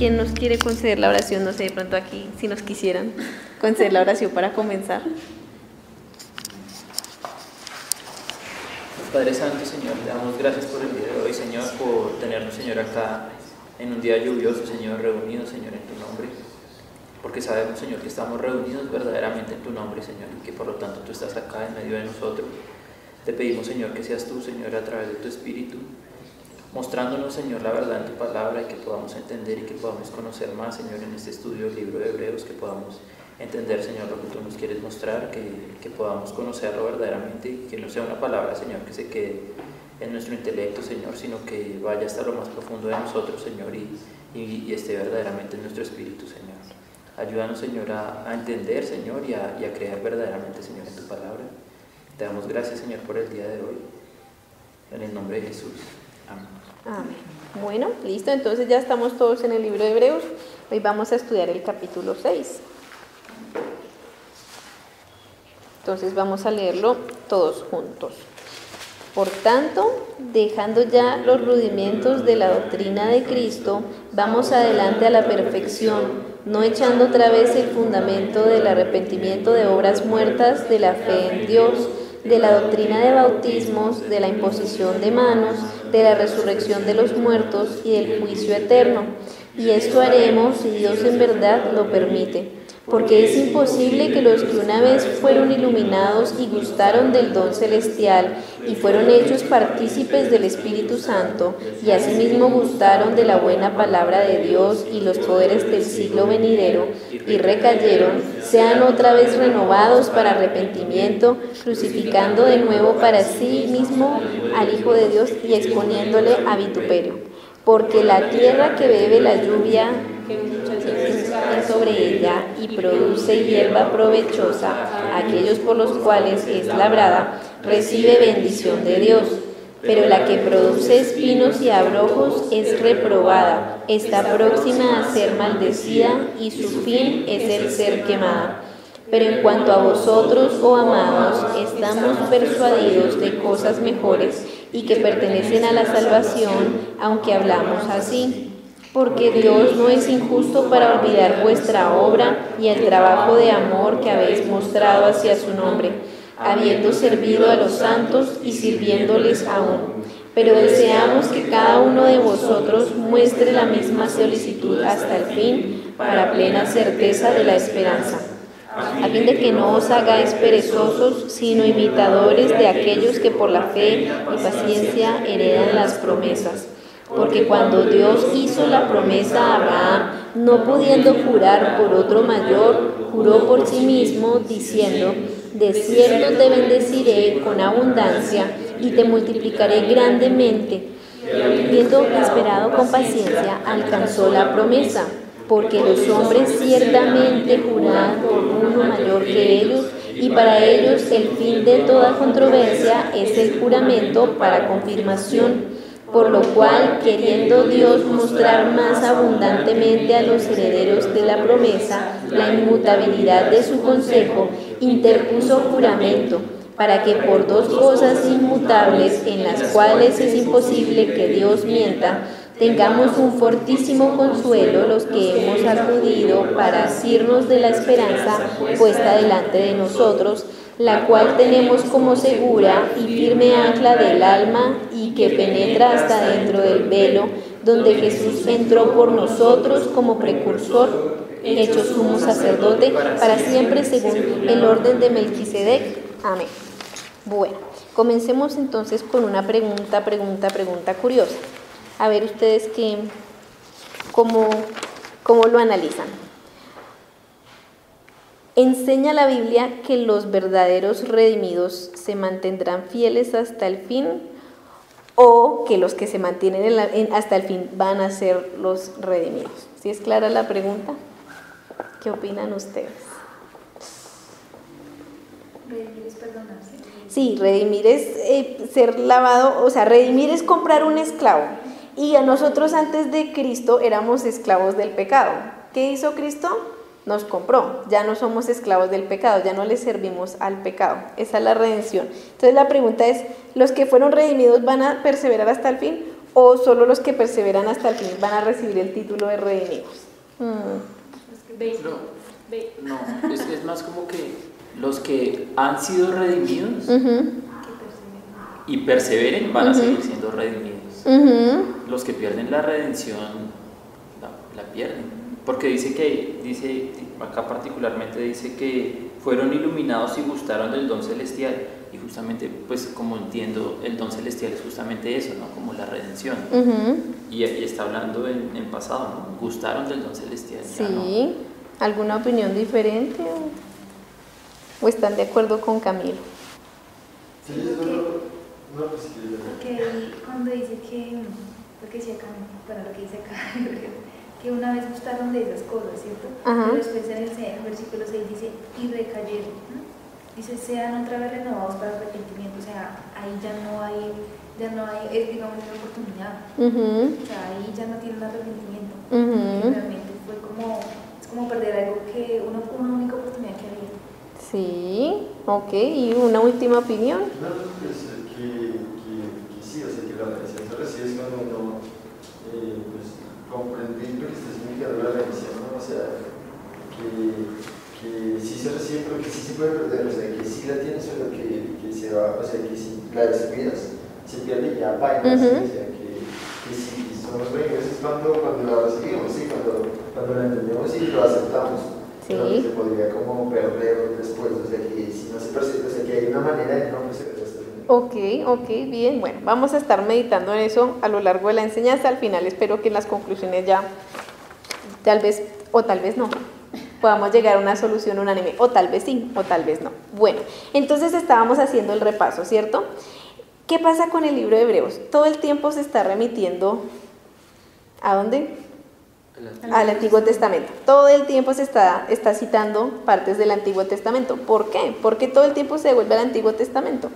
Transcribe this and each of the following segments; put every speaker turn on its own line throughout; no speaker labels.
¿Quién nos quiere conceder la oración? No sé, de pronto aquí, si nos quisieran conceder la oración para comenzar.
Padre Santo, Señor, le damos gracias por el día de hoy, Señor, por tenernos, Señor, acá en un día lluvioso, Señor, reunidos, Señor, en tu nombre, porque sabemos, Señor, que estamos reunidos verdaderamente en tu nombre, Señor, y que por lo tanto tú estás acá en medio de nosotros. Te pedimos, Señor, que seas tú, Señor, a través de tu Espíritu, mostrándonos, Señor, la verdad en tu palabra y que podamos entender y que podamos conocer más, Señor, en este estudio del libro de Hebreos, que podamos entender, Señor, lo que tú nos quieres mostrar, que podamos conocerlo verdaderamente y que no sea una palabra, Señor, que se quede en nuestro intelecto, Señor, sino que vaya hasta lo más profundo de nosotros, Señor, y esté verdaderamente en nuestro espíritu, Señor. Ayúdanos, Señor, a entender, Señor, y a creer verdaderamente, Señor, en tu palabra. Te damos gracias, Señor, por el día de hoy. En el nombre de Jesús. Amén.
Amén. Bueno, listo, entonces ya estamos todos en el libro de Hebreos. Hoy vamos a estudiar el capítulo 6. Entonces vamos a leerlo todos juntos. Por tanto, dejando ya los rudimentos de la doctrina de Cristo, vamos adelante a la perfección, no echando otra vez el fundamento del arrepentimiento de obras muertas, de la fe en Dios, de la doctrina de bautismos, de la imposición de manos, de la resurrección de los muertos y del juicio eterno. Y esto haremos si Dios en verdad lo permite. Porque es imposible que los que una vez fueron iluminados y gustaron del don celestial y fueron hechos partícipes del Espíritu Santo y asimismo gustaron de la buena palabra de Dios y los poderes del siglo venidero y recayeron, sean otra vez renovados para arrepentimiento, crucificando de nuevo para sí mismo al Hijo de Dios y exponiéndole a vituperio. Porque la tierra que bebe la lluvia sobre ella y produce hierba provechosa, aquellos por los cuales es labrada, recibe bendición de Dios. Pero la que produce espinos y abrojos es reprobada, está próxima a ser maldecida y su fin es el ser quemada. Pero en cuanto a vosotros, oh amados, estamos persuadidos de cosas mejores y que pertenecen a la salvación, aunque hablamos así. Porque Dios no es injusto para olvidar vuestra obra y el trabajo de amor que habéis mostrado hacia su nombre, habiendo servido a los santos y sirviéndoles aún. Pero deseamos que cada uno de vosotros muestre la misma solicitud hasta el fin, para plena certeza de la esperanza, a fin de que no os hagáis perezosos, sino imitadores de aquellos que por la fe y paciencia heredan las promesas. Porque cuando Dios hizo la promesa a Abraham, no pudiendo jurar por otro mayor, juró por sí mismo, diciendo: de cierto te bendeciré con abundancia y te multiplicaré grandemente. Viendo esperado con paciencia, alcanzó la promesa. Porque los hombres ciertamente juran por uno mayor que ellos, y para ellos el fin de toda controversia es el juramento para confirmación. Por lo cual, queriendo Dios mostrar más abundantemente a los herederos de la promesa la inmutabilidad de su consejo, interpuso juramento, para que por dos cosas inmutables, en las cuales es imposible que Dios mienta, tengamos un fortísimo consuelo los que hemos acudido para asirnos de la esperanza puesta delante de nosotros, la cual tenemos como segura y firme ancla del alma y que penetra hasta dentro del velo, donde Jesús entró por nosotros como precursor, hecho sumo sacerdote para siempre según el orden de Melquisedec. Amén. Bueno, comencemos entonces con una pregunta curiosa. A ver ustedes cómo lo analizan. ¿Enseña la Biblia que los verdaderos redimidos se mantendrán fieles hasta el fin o que los que se mantienen hasta el fin van a ser los redimidos? ¿Sí es clara la pregunta? ¿Qué opinan ustedes?
Redimir es perdonarse.
Sí, redimir es ser lavado, o sea, redimir es comprar un esclavo. Y a nosotros antes de Cristo éramos esclavos del pecado. ¿Qué hizo Cristo? Nos compró, ya no somos esclavos del pecado, ya no le servimos al pecado. Esa es la redención. Entonces la pregunta es, ¿los que fueron redimidos van a perseverar hasta el fin ¿O solo los que perseveran hasta el fin van a recibir el título de redimidos?
No, es más como que los que han sido redimidos y perseveren van a seguir siendo redimidos. Los que pierden la redención la pierden. Porque dice acá particularmente dice que fueron iluminados y gustaron del don celestial. Y justamente, pues como entiendo, el don celestial es justamente eso, ¿no? Como la redención. Y está hablando en pasado, ¿no? Gustaron del don celestial.
Sí. ¿No? ¿Alguna opinión diferente? ¿O están de acuerdo con Camilo?
Sí, porque cuando dice que, porque decía Camilo, para lo que dice acá, que una vez gustaron de esas cosas, ¿cierto? Pero después en el versículo 6 dice, y recayeron, ¿no? Dice, sean otra vez renovados para arrepentimiento, o sea, ahí ya no hay digamos, una oportunidad, o sea, ahí ya no tienen arrepentimiento, que realmente fue como perder algo que, una única oportunidad que había.
Sí, ok, ¿y una última opinión?
No, pues que sí, o sea, que la redención se recibe es cuando uno pues, comprende lo que está significando la redención, ¿no? O sea, que sí se recibe, pero que sí se puede perder, o sea, que sí la tienes, pero que se va, o sea, que si la descuidas, se pierde y ya bailas, ¿sí? O sea, que si somos redimidos es cuando la recibimos, ¿sí? Cuando la entendemos y lo aceptamos.
Sí.
Pero que se podría como perder después, o sea, que si no se percibe, o sea, que hay una manera de no percibir esto.
Ok, bien, bueno, vamos a estar meditando en eso a lo largo de la enseñanza. Al final espero que en las conclusiones ya, tal vez, o tal vez no, podamos llegar a una solución unánime, o tal vez sí, o tal vez no. Bueno, entonces estábamos haciendo el repaso, ¿cierto? ¿Qué pasa con el libro de Hebreos? Todo el tiempo se está remitiendo, ¿a dónde? Al Antiguo Testamento. Todo el tiempo se está citando partes del Antiguo Testamento. ¿Por qué? Porque todo el tiempo se devuelve al Antiguo Testamento.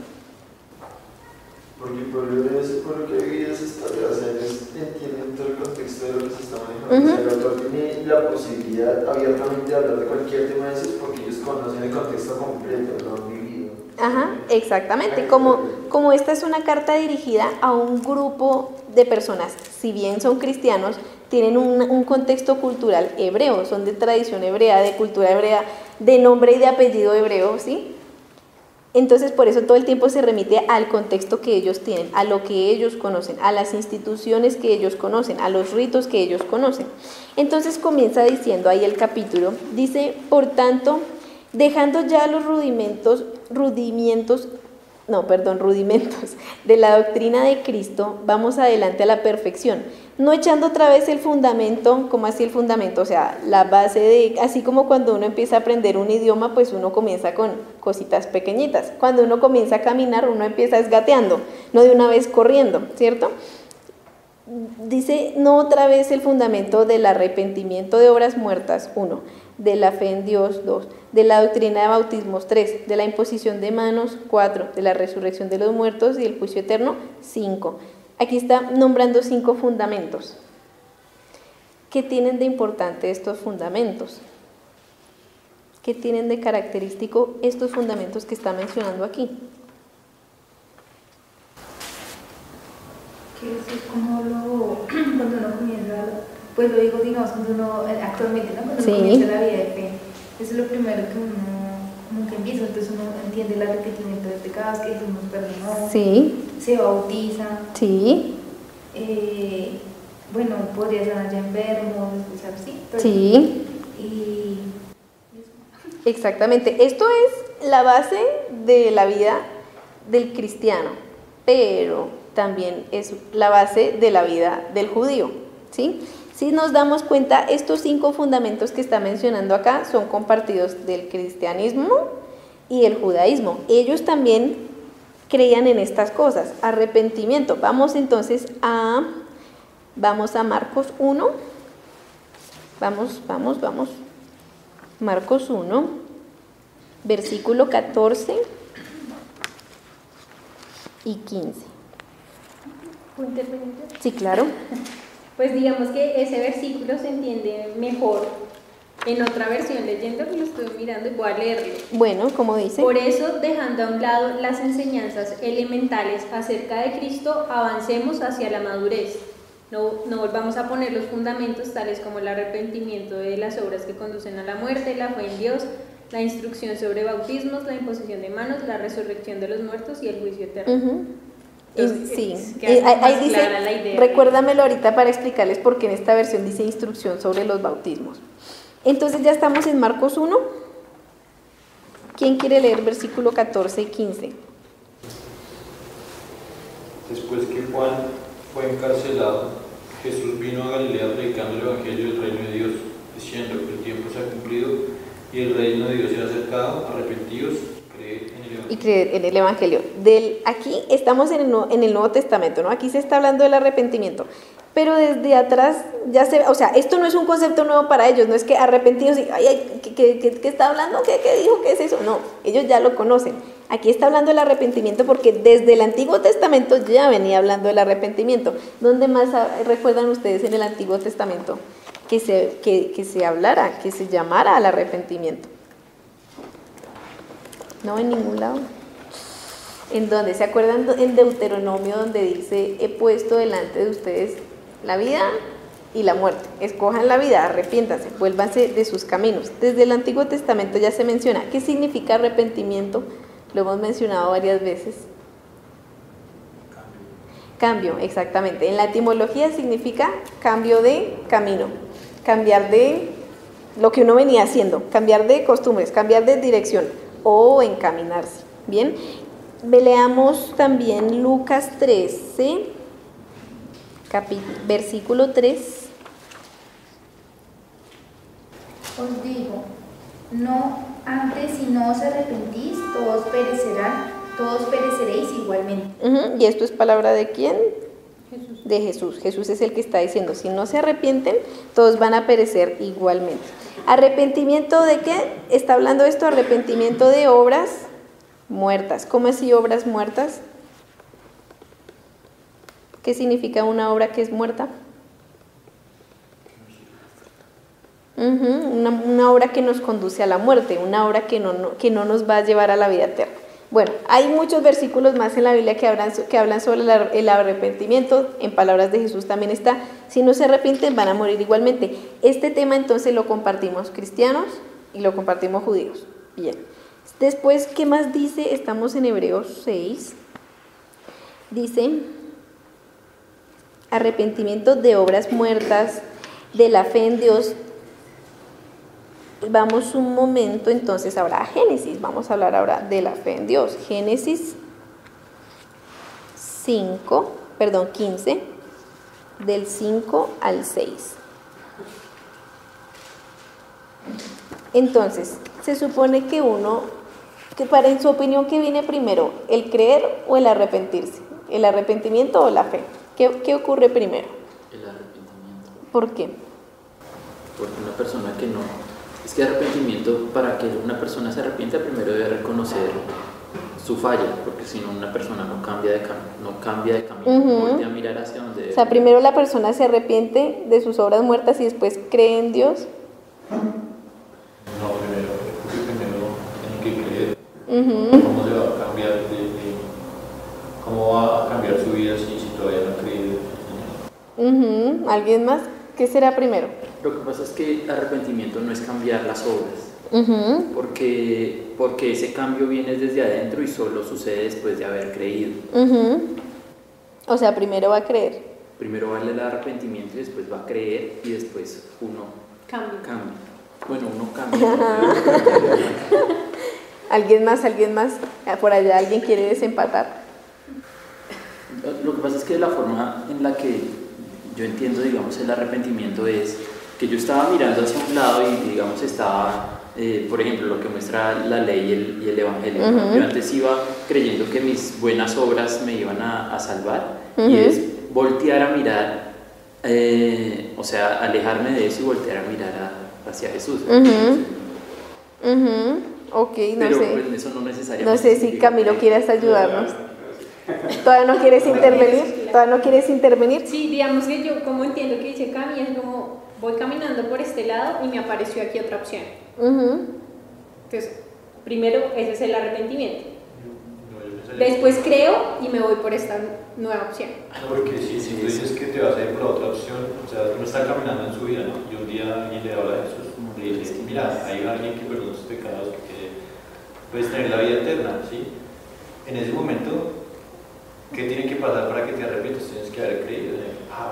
Porque el pueblo hebreo es el pueblo que ha vivido esa historia, o sea, ellos entienden todo el contexto de lo que se está manejando. O sea, el autor tiene la posibilidad abiertamente de hablar de cualquier tema de esos porque ellos conocen el contexto completo, lo han vivido.
Ajá, exactamente. Como esta es una carta dirigida a un grupo de personas, si bien son cristianos, tienen un contexto cultural hebreo, son de tradición hebrea, de cultura hebrea, de nombre y de apellido hebreo, ¿sí? Entonces, por eso todo el tiempo se remite al contexto que ellos tienen, a lo que ellos conocen, a las instituciones que ellos conocen, a los ritos que ellos conocen. Entonces comienza diciendo ahí el capítulo, dice, por tanto, dejando ya los rudimentos de la doctrina de Cristo, vamos adelante a la perfección, no echando otra vez el fundamento. ¿Cómo así el fundamento? O sea, la base de, así como cuando uno empieza a aprender un idioma, pues uno comienza con cositas pequeñitas. Cuando uno comienza a caminar, uno empieza esgateando, no de una vez corriendo, ¿cierto? Dice, no otra vez el fundamento del arrepentimiento de obras muertas, 1, de la fe en Dios, 2, de la doctrina de bautismos, 3, de la imposición de manos, 4, de la resurrección de los muertos y el juicio eterno, 5. Aquí está nombrando 5 fundamentos. ¿Qué tienen de importante estos fundamentos? ¿Qué tienen de característico estos fundamentos que está mencionando aquí?
Que eso es como cuando uno comienza, pues lo digo, digamos, cuando uno, actualmente, ¿no? Cuando uno comienza la vida de fe, eso es lo primero que uno como que empieza, entonces uno entiende el arrepentimiento de pecados, que Jesús nos perdonó, se bautiza, bueno, podría sanar ya enfermos, escuchar,
Exactamente, esto es la base de la vida del cristiano, pero también es la base de la vida del judío, ¿sí? Si nos damos cuenta, estos 5 fundamentos que está mencionando acá son compartidos del cristianismo y el judaísmo. Ellos también creían en estas cosas, arrepentimiento. Vamos entonces a Marcos 1. Vamos. Marcos 1, versículo 14 y 15.
¿Puedo intervenir?
Sí, claro.
Pues digamos que ese versículo se entiende mejor En otra versión leyendo, que lo estoy mirando y voy a leerlo.
Bueno, como dice.
Por eso, dejando a un lado las enseñanzas elementales acerca de Cristo, avancemos hacia la madurez. No volvamos a poner los fundamentos tales como el arrepentimiento de las obras que conducen a la muerte, la fe en Dios, la instrucción sobre bautismos, la imposición de manos, la resurrección de los muertos y el juicio eterno. Entonces,
sí,
ahí
dice, recuérdamelo ahorita para explicarles por qué en esta versión dice instrucción sobre los bautismos. Entonces ya estamos en Marcos 1. ¿Quién quiere leer versículo 14 y 15?
Después que Juan fue encarcelado, Jesús vino a Galilea predicando el evangelio del reino de Dios, diciendo que el tiempo se ha cumplido y el reino de Dios se ha acercado, arrepentidos, creed en el evangelio.
Y creer en el evangelio. Aquí estamos en el Nuevo Testamento, ¿no? Aquí se está hablando del arrepentimiento. Pero desde atrás ya se, o sea, esto no es un concepto nuevo para ellos, no es que arrepentidos y, ¿qué está hablando? ¿Qué dijo? ¿Qué es eso? No, ellos ya lo conocen. Aquí está hablando del arrepentimiento porque desde el Antiguo Testamento ya venía hablando del arrepentimiento. ¿Dónde más recuerdan ustedes en el Antiguo Testamento que se hablara, que se llamara al arrepentimiento? No, en ningún lado. ¿En dónde? ¿Se acuerdan en Deuteronomio donde dice, he puesto delante de ustedes la vida y la muerte? Escojan la vida, arrepiéntanse, vuélvanse de sus caminos. Desde el Antiguo Testamento ya se menciona. ¿Qué significa arrepentimiento? Lo hemos mencionado varias veces. Cambio, exactamente. En la etimología significa cambio de camino, cambiar de lo que uno venía haciendo, cambiar de costumbres, cambiar de dirección o encaminarse. Bien, leamos también Lucas 13, versículo 3.
Os digo, no antes si no os arrepentís, todos pereceréis igualmente.
¿Y esto es palabra de quién? Jesús. De Jesús. Jesús es el que está diciendo, si no se arrepienten, todos van a perecer igualmente. ¿Arrepentimiento de qué? Está hablando esto, arrepentimiento de obras muertas. ¿Cómo así obras muertas? ¿Qué significa una obra que es muerta? Una obra que nos conduce a la muerte, una obra que no nos va a llevar a la vida eterna. Bueno, hay muchos versículos más en la Biblia que hablan sobre el arrepentimiento. En palabras de Jesús también está, si no se arrepienten van a morir igualmente. Este tema entonces lo compartimos cristianos y lo compartimos judíos. Bien. Después, ¿qué más dice? Estamos en Hebreos 6. Dice, arrepentimiento de obras muertas, de la fe en Dios. Vamos un momento entonces ahora a Génesis, vamos a hablar ahora de la fe en Dios. Génesis 15, del 5 al 6. Entonces, se supone que en su opinión, ¿qué viene primero? ¿El creer o el arrepentirse? ¿El arrepentimiento o la fe? ¿Qué ocurre primero?
El arrepentimiento.
¿Por qué?
Porque una persona que no... Es que arrepentimiento, para que una persona se arrepienta, primero debe reconocer su falla, porque si no una persona no cambia de camino, no voltea a mirar hacia donde debe.
O sea, primero la persona se arrepiente de sus obras muertas y después cree en Dios.
No, primero tiene que creer. ¿Cómo se va a cambiar cómo va a cambiar su vida si todavía no cree?
¿Alguien más? ¿Qué será primero?
Lo que pasa es que arrepentimiento no es cambiar las obras, porque ese cambio viene desde adentro y solo sucede después de haber creído.
O sea, primero va a creer.
Primero va el arrepentimiento y después va a creer y después uno cambia. Bueno, uno cambia.
¿Alguien más? Por allá, ¿alguien quiere desempatar?
Lo que pasa es que la forma en la que yo entiendo, digamos, el arrepentimiento es que yo estaba mirando hacia un lado y, digamos, estaba, por ejemplo, lo que muestra la ley y el evangelio. Yo antes iba creyendo que mis buenas obras me iban a salvar, y es voltear a mirar, o sea, alejarme de eso y voltear a mirar hacia Jesús.
Ok, no
pero,
sé.
Pues, eso no necesariamente.
No sé si Camilo quieras ayudarnos. ¿Todavía no quieres intervenir?
Sí, digamos que yo como entiendo que dice Cami, es como voy caminando por este lado y me apareció aquí otra opción. Entonces, primero ese es el arrepentimiento. Después creo y me voy por esta nueva opción.
Porque si tú dices que te vas a ir por otra opción, o sea, uno está caminando en su vida, ¿no? Y un día alguien le habla de Jesús, le dice, mira, hay alguien que perdona sus pecados, que puedes tener la vida eterna, ¿sí? En ese momento, ¿qué tiene que pasar para que te arrepientas? Tienes que haber creído,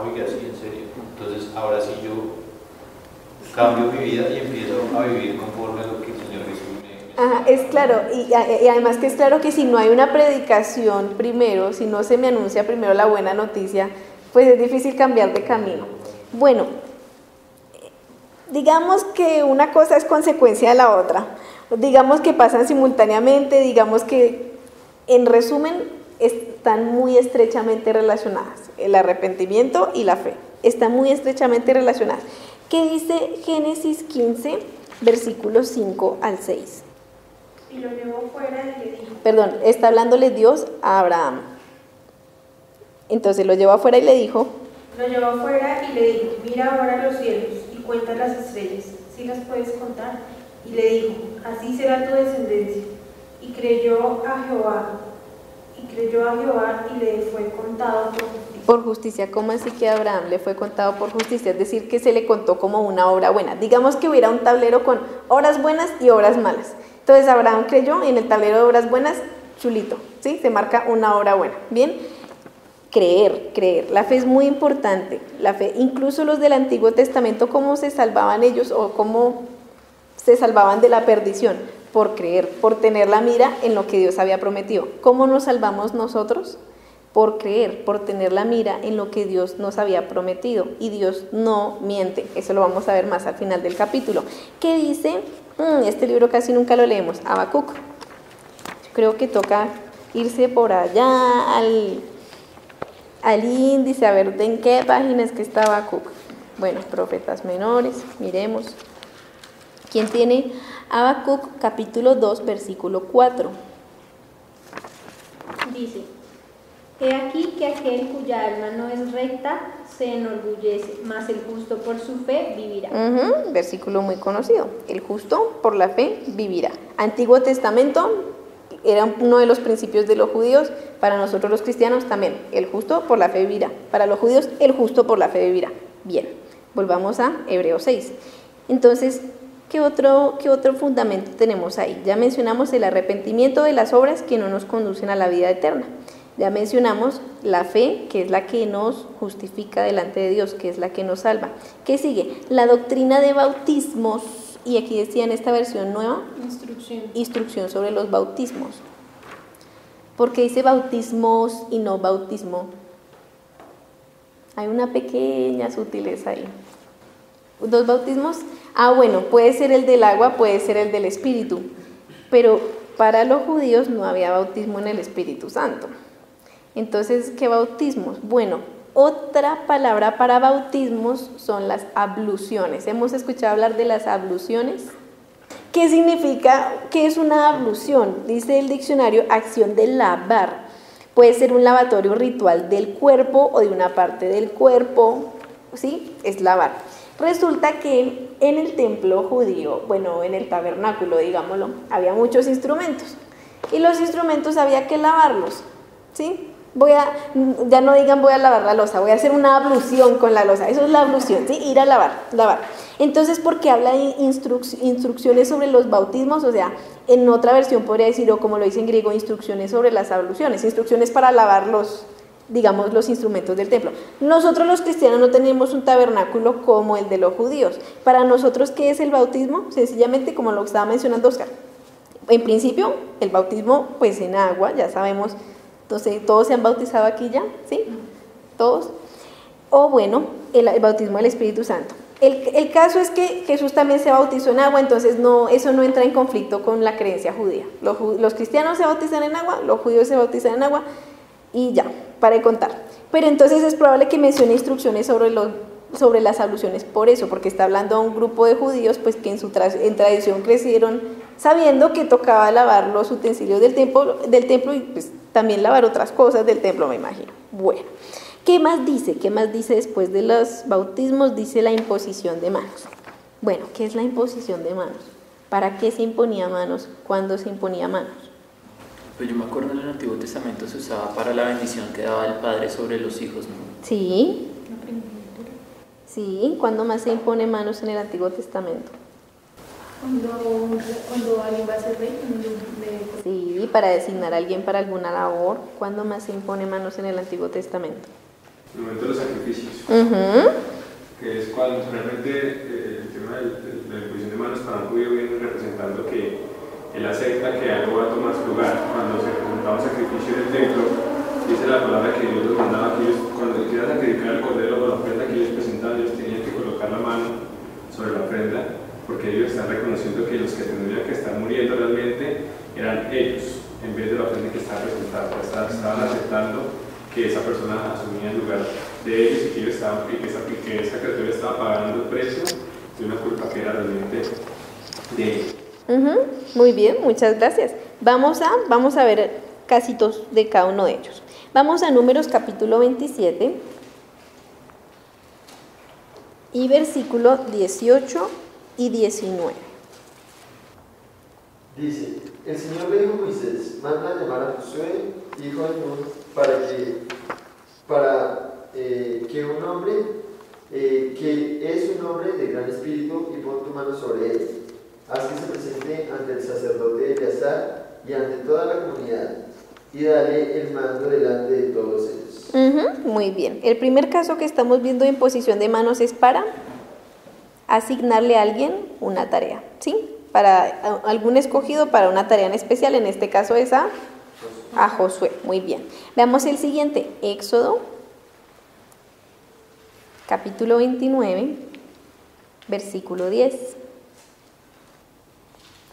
oiga, sí, en serio. Entonces, ahora sí yo cambio mi vida y empiezo a vivir conforme a lo que el Señor Jesús me...
Es claro, y además que es claro que si no hay una predicación primero, si no se me anuncia primero la buena noticia, pues es difícil cambiar de camino. Bueno, digamos que una cosa es consecuencia de la otra, digamos que pasan simultáneamente, digamos que en resumen están muy estrechamente relacionadas, el arrepentimiento y la fe, están muy estrechamente relacionadas. ¿Qué dice Génesis 15, versículos 5 al 6?
Y lo llevó fuera y le dijo.
Perdón, está hablándole Dios a Abraham. Entonces lo llevó afuera y le dijo.
Lo llevó afuera y le dijo, mira ahora los cielos y cuenta las estrellas, si las puedes contar. Y le dijo, así será tu descendencia. Y creyó a Jehová y le fue contado por justicia.
Por justicia, ¿cómo así que a Abraham le fue contado por justicia? Es decir, que se le contó como una obra buena. Digamos que hubiera un tablero con obras buenas y obras malas. Entonces Abraham creyó y en el tablero de obras buenas, chulito, ¿sí? Se marca una obra buena. Bien, creer. La fe es muy importante. La fe, incluso los del Antiguo Testamento, ¿cómo se salvaban ellos o cómo se salvaban de la perdición? Por creer, por tener la mira en lo que Dios había prometido. ¿Cómo nos salvamos nosotros? Por creer, por tener la mira en lo que Dios nos había prometido. Y Dios no miente. Eso lo vamos a ver más al final del capítulo. ¿Qué dice? Este libro casi nunca lo leemos, Habacuc. Yo creo que toca irse por allá al índice, a ver en qué página es que está Habacuc. Bueno, profetas menores, miremos. ¿Quién tiene Habacuc capítulo 2, versículo 4?
Dice, he aquí que aquel cuya alma no es recta se enorgullece, mas el justo por su fe vivirá.
Versículo muy conocido. El justo por la fe vivirá. Antiguo Testamento era uno de los principios de los judíos. Para nosotros los cristianos también. El justo por la fe vivirá. Para los judíos, el justo por la fe vivirá. Bien, volvamos a Hebreos 6. Entonces, ¿qué otro fundamento tenemos ahí? Ya mencionamos el arrepentimiento de las obras que no nos conducen a la vida eterna. Ya mencionamos la fe, que es la que nos justifica delante de Dios, que es la que nos salva. ¿Qué sigue? La doctrina de bautismos, y aquí decía en esta versión nueva, instrucción sobre los bautismos. ¿Por qué dice bautismos y no bautismo? Hay una pequeña sutileza ahí. ¿Dos bautismos? Bueno, puede ser el del agua, puede ser el del Espíritu, pero para los judíos no había bautismo en el Espíritu Santo. Entonces, ¿qué bautismos? Bueno, otra palabra para bautismos son las abluciones. ¿Hemos escuchado hablar de las abluciones? ¿Qué significa? ¿Qué es una ablución? Dice el diccionario, acción de lavar. Puede ser un lavatorio ritual del cuerpo o de una parte del cuerpo, ¿sí? Es lavar. Resulta que en el templo judío, bueno, en el tabernáculo, digámoslo, había muchos instrumentos. Y los instrumentos había que lavarlos, ¿sí? Ya no digan voy a lavar la loza, voy a hacer una ablución con la loza. Eso es la ablución, ¿sí? Ir a lavar. Entonces, ¿por qué habla de instrucciones sobre los bautismos? O sea, en otra versión podría decir, o como lo dice en griego, instrucciones sobre las abluciones, instrucciones para lavar los instrumentos del templo. Nosotros los cristianos no tenemos un tabernáculo como el de los judíos. Para nosotros, ¿qué es el bautismo? Sencillamente, como lo estaba mencionando Oscar. En principio, el bautismo, pues en agua, ya sabemos. Entonces, ¿todos se han bautizado aquí ya? ¿Sí? ¿Todos? O bueno, el bautismo del Espíritu Santo. El caso es que Jesús también se bautizó en agua, entonces eso no entra en conflicto con la creencia judía. Los cristianos se bautizan en agua, los judíos se bautizan en agua, y ya, para de contar. Pero entonces es probable que mencione instrucciones sobre las abluciones por eso, porque está hablando a un grupo de judíos pues que en tradición crecieron sabiendo que tocaba lavar los utensilios del templo y pues también lavar otras cosas del templo, me imagino. Bueno, ¿Qué más dice? ¿Qué más dice después de los bautismos? Dice la imposición de manos. Bueno, ¿qué es la imposición de manos? ¿Para qué se imponía manos? ¿Cuándo se imponía manos?
Pues yo me acuerdo en el Antiguo Testamento se usaba para la bendición que daba el padre sobre los hijos, ¿no?
Sí. Sí, ¿cuándo más se impone manos en el Antiguo Testamento?
Cuando alguien va a ser rey.
Sí, para designar a alguien para alguna labor. ¿Cuándo más se impone manos en el Antiguo Testamento?
En el momento de los sacrificios, que es cuando realmente el tema de la imposición de manos para un judío viene representando que él acepta que algo va a tomar su lugar. Cuando se presentaba un sacrificio en el templo, dice la palabra que Dios los mandaba que ellos, cuando se quieran sacrificar el cordero o la ofrenda que ellos presentaban, ellos tenían que colocar la mano sobre la ofrenda, porque ellos están reconociendo que los que tendrían que estar muriendo realmente eran ellos, en vez de la ofrenda que estaba presentada. Estaban aceptando que esa persona asumía el lugar de ellos y que, ellos estaban, que esa criatura estaba pagando el precio de una culpa que era realmente de ellos.
Muy bien, muchas gracias. Vamos a ver casitos de cada uno de ellos. Vamos a Números capítulo 27 y versículo 18 y 19.
Dice, el Señor le dijo a Moisés, manda a llamar a Josué, hijo de Nun, para que un hombre, que es un hombre de gran espíritu, y pon tu mano sobre él. Haz que se presente ante el sacerdote Eleazar y ante toda la comunidad, y dale el mando delante de todos ellos.
Muy bien. El primer caso que estamos viendo de imposición de manos es para asignarle a alguien una tarea, ¿sí? Para algún escogido para una tarea en especial, en este caso es a Josué. Muy bien. Veamos el siguiente, Éxodo, capítulo 29, versículo 10.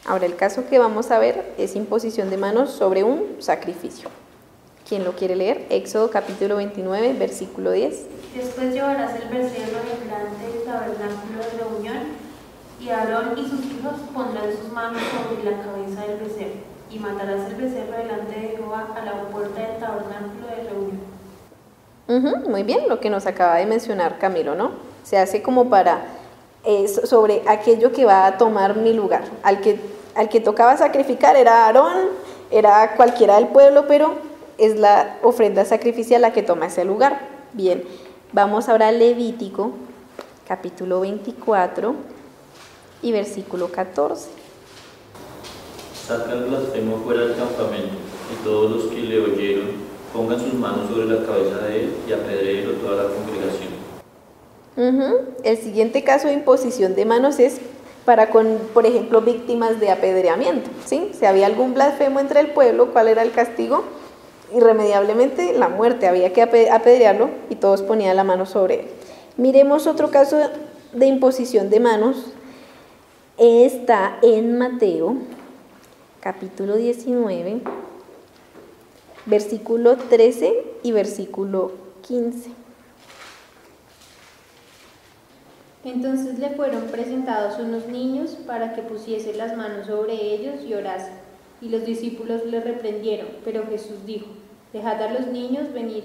Ahora el caso que vamos a ver es imposición de manos sobre un sacrificio. ¿Quién lo quiere leer? Éxodo capítulo 29, versículo 10.
Después llevarás el becerro delante del tabernáculo de reunión, y Aarón y sus hijos pondrán sus manos sobre la cabeza del becerro, y matarás el becerro delante de Jehová a la puerta del tabernáculo de reunión.
Muy bien, lo que nos acaba de mencionar Camilo, ¿no? Se hace como para sobre aquello que va a tomar mi lugar. Al que tocaba sacrificar era Aarón, era cualquiera del pueblo, pero es la ofrenda sacrificial la que toma ese lugar. Bien, vamos ahora a Levítico, capítulo 24 y versículo 14.
Saca el blasfemo fuera del campamento, y todos los que le oyeron pongan sus manos sobre la cabeza de él y apedréelo toda la congregación.
El siguiente caso de imposición de manos es para con, por ejemplo, víctimas de apedreamiento, ¿sí? Si había algún blasfemo entre el pueblo, ¿cuál era el castigo? Irremediablemente la muerte, había que apedrearlo y todos ponían la mano sobre él. Miremos otro caso de imposición de manos. Está en Mateo, capítulo 19, versículo 13 y versículo 15.
Entonces le fueron presentados unos niños para que pusiese las manos sobre ellos y orase. Y los discípulos le reprendieron, pero Jesús dijo, dejad a los niños venir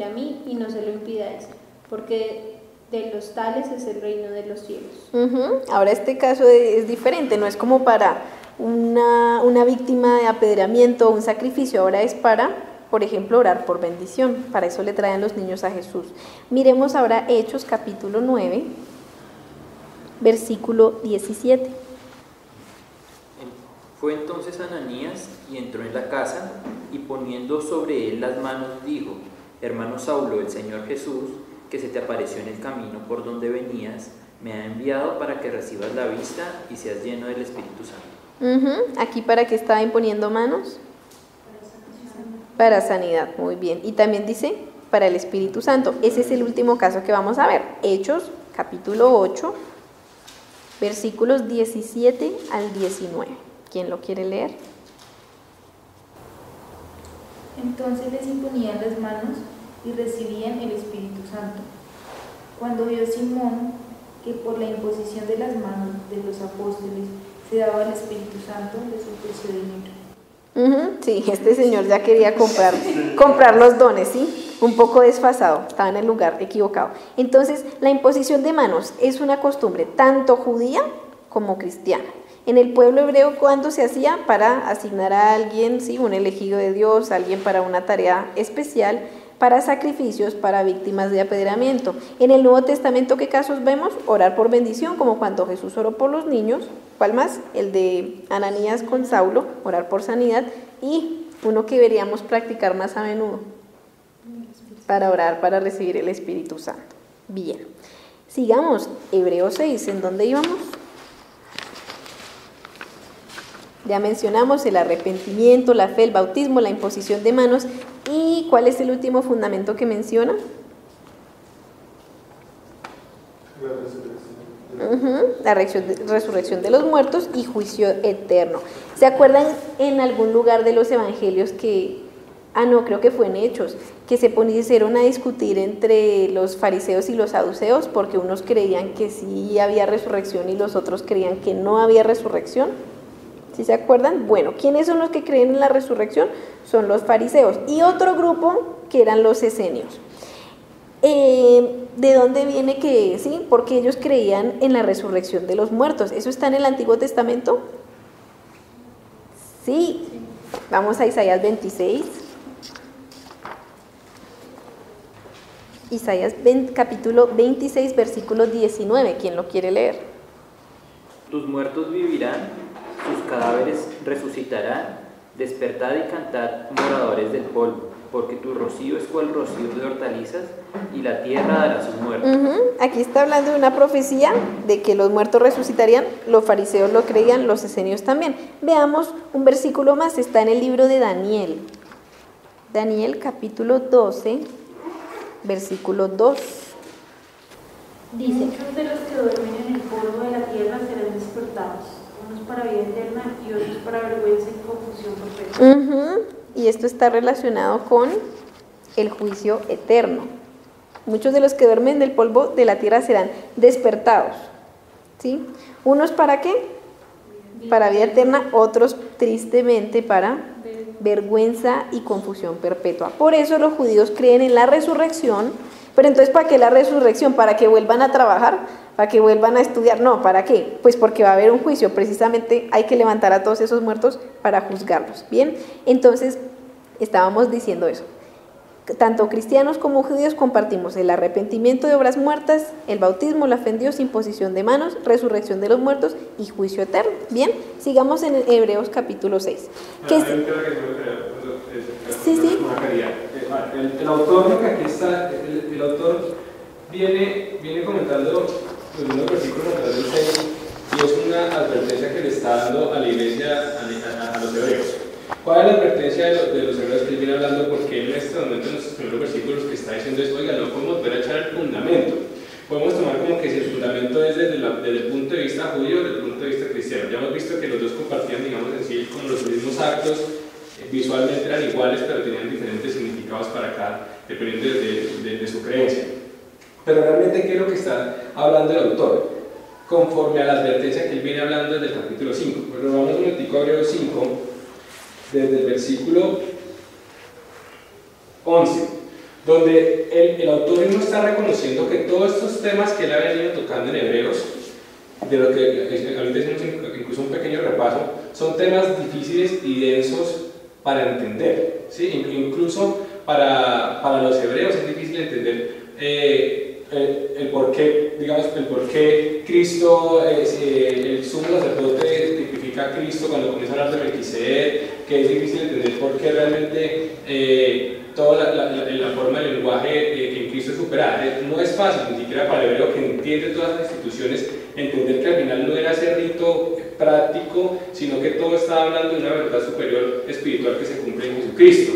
a mí y no se lo impidáis, porque de los tales es el reino de los cielos.
Ahora este caso es diferente, no es como para una víctima de apedreamiento o un sacrificio, ahora es para, por ejemplo, orar por bendición. Para eso le traen los niños a Jesús. Miremos ahora Hechos capítulo 9, versículo 17.
Fue entonces Ananías y entró en la casa y poniendo sobre él las manos dijo, hermano Saulo, el Señor Jesús, que se te apareció en el camino por donde venías, me ha enviado para que recibas la vista y seas lleno del Espíritu Santo.
Aquí para qué estaba imponiendo manos. Para sanidad, muy bien. Y también dice para el Espíritu Santo. Ese es el último caso que vamos a ver. Hechos, capítulo 8, versículos 17 al 19. ¿Quién lo quiere leer?
Entonces les imponían las manos y recibían el Espíritu Santo. Cuando vio Simón que por la imposición de las manos de los apóstoles se daba el Espíritu Santo, les ofreció dinero.
Sí, este señor ya quería comprar los dones, ¿sí? un poco desfasado, estaba en el lugar equivocado. Entonces, la imposición de manos es una costumbre tanto judía como cristiana. En el pueblo hebreo, ¿cuándo se hacía? Para asignar a alguien, ¿sí? Un elegido de Dios, alguien para una tarea especial, para sacrificios, para víctimas de apedreamiento. En el Nuevo Testamento, ¿qué casos vemos? Orar por bendición, como cuando Jesús oró por los niños. ¿Cuál más? El de Ananías con Saulo, orar por sanidad. Y uno que deberíamos practicar más a menudo, para orar, para recibir el Espíritu Santo. Bien, sigamos. Hebreos 6, ¿en dónde íbamos? Ya mencionamos el arrepentimiento, la fe, el bautismo, la imposición de manos. ¿Y cuál es el último fundamento que menciona? La resurrección de los muertos y juicio eterno. ¿Se acuerdan en algún lugar de los evangelios que, no, creo que fue en Hechos, que se pusieron a discutir entre los fariseos y los saduceos porque unos creían que sí había resurrección y los otros creían que no había resurrección? ¿Sí se acuerdan? Bueno, ¿quiénes son los que creen en la resurrección? Son los fariseos y otro grupo que eran los esenios. ¿De dónde viene que sí? Porque ellos creían en la resurrección de los muertos. ¿Eso está en el Antiguo Testamento? Sí. Vamos a Isaías 26. Isaías capítulo 26, versículo 19. ¿Quién lo quiere leer?
Tus muertos vivirán, sus cadáveres resucitarán. Despertad y cantad, moradores del polvo, porque tu rocío es cual rocío de hortalizas, y la tierra dará sus muertos.
Aquí está hablando de una profecía de que los muertos resucitarían. Los fariseos lo creían, los esenios también. Veamos un versículo más, está en el libro de Daniel. Daniel capítulo 12, versículo 2.
Dice: muchos de los que duermen en el polvo de la tierra serán despertados, unos para vida eterna y otros para vergüenza y confusión perpetua.
Y esto está relacionado con el juicio eterno. Muchos de los que duermen en el polvo de la tierra serán despertados, ¿sí? Unos para qué? Para vida eterna, otros tristemente para vergüenza y confusión perpetua. Por eso los judíos creen en la resurrección. Pero entonces, ¿para qué la resurrección? ¿Para que vuelvan a trabajar? ¿Para que vuelvan a estudiar? No, ¿para qué? Pues porque va a haber un juicio. Precisamente hay que levantar a todos esos muertos para juzgarlos. Bien, entonces estábamos diciendo eso. Tanto cristianos como judíos compartimos el arrepentimiento de obras muertas, el bautismo, la fe en Dios, imposición de manos, resurrección de los muertos y juicio eterno. Bien, sigamos en Hebreos capítulo 6. Sí.
El autor, que aquí está, el autor viene comentando unos versículos atrás del 6, y es una advertencia que le está dando a la iglesia, a los hebreos. ¿Cuál es la advertencia de los hebreos que él viene hablando? Porque él en este momento, en los primeros versículos que está diciendo es: oiga, no podemos volver a echar el fundamento. Podemos tomar como que si el fundamento es desde el punto de vista judío o desde el punto de vista cristiano. Ya hemos visto que los dos compartían, digamos en sí, con los mismos actos, visualmente eran iguales, pero tenían diferentes significados para cada, dependiendo de su creencia. Pero realmente, ¿qué es lo que está hablando el autor? Conforme a la advertencia que él viene hablando desde el capítulo 5. Pero vamos un momentico a Hebreos 5, desde el versículo 11, donde el autor no está reconociendo que todos estos temas que él ha venido tocando en Hebreos, de lo que ahorita hicimos incluso un pequeño repaso, son temas difíciles y densos para entender, ¿sí? Incluso para los hebreos es difícil entender el por qué Cristo, el sumo sacerdote tipifica a Cristo cuando comienza a hablar de Melquisedec, que es difícil entender por qué realmente toda la forma del lenguaje en Cristo es superada. No es fácil, ni siquiera para el hebreo que entiende todas las instituciones, entender que al final no era ese rito práctico, sino que todo está hablando de una verdad superior espiritual que se cumple en Jesucristo.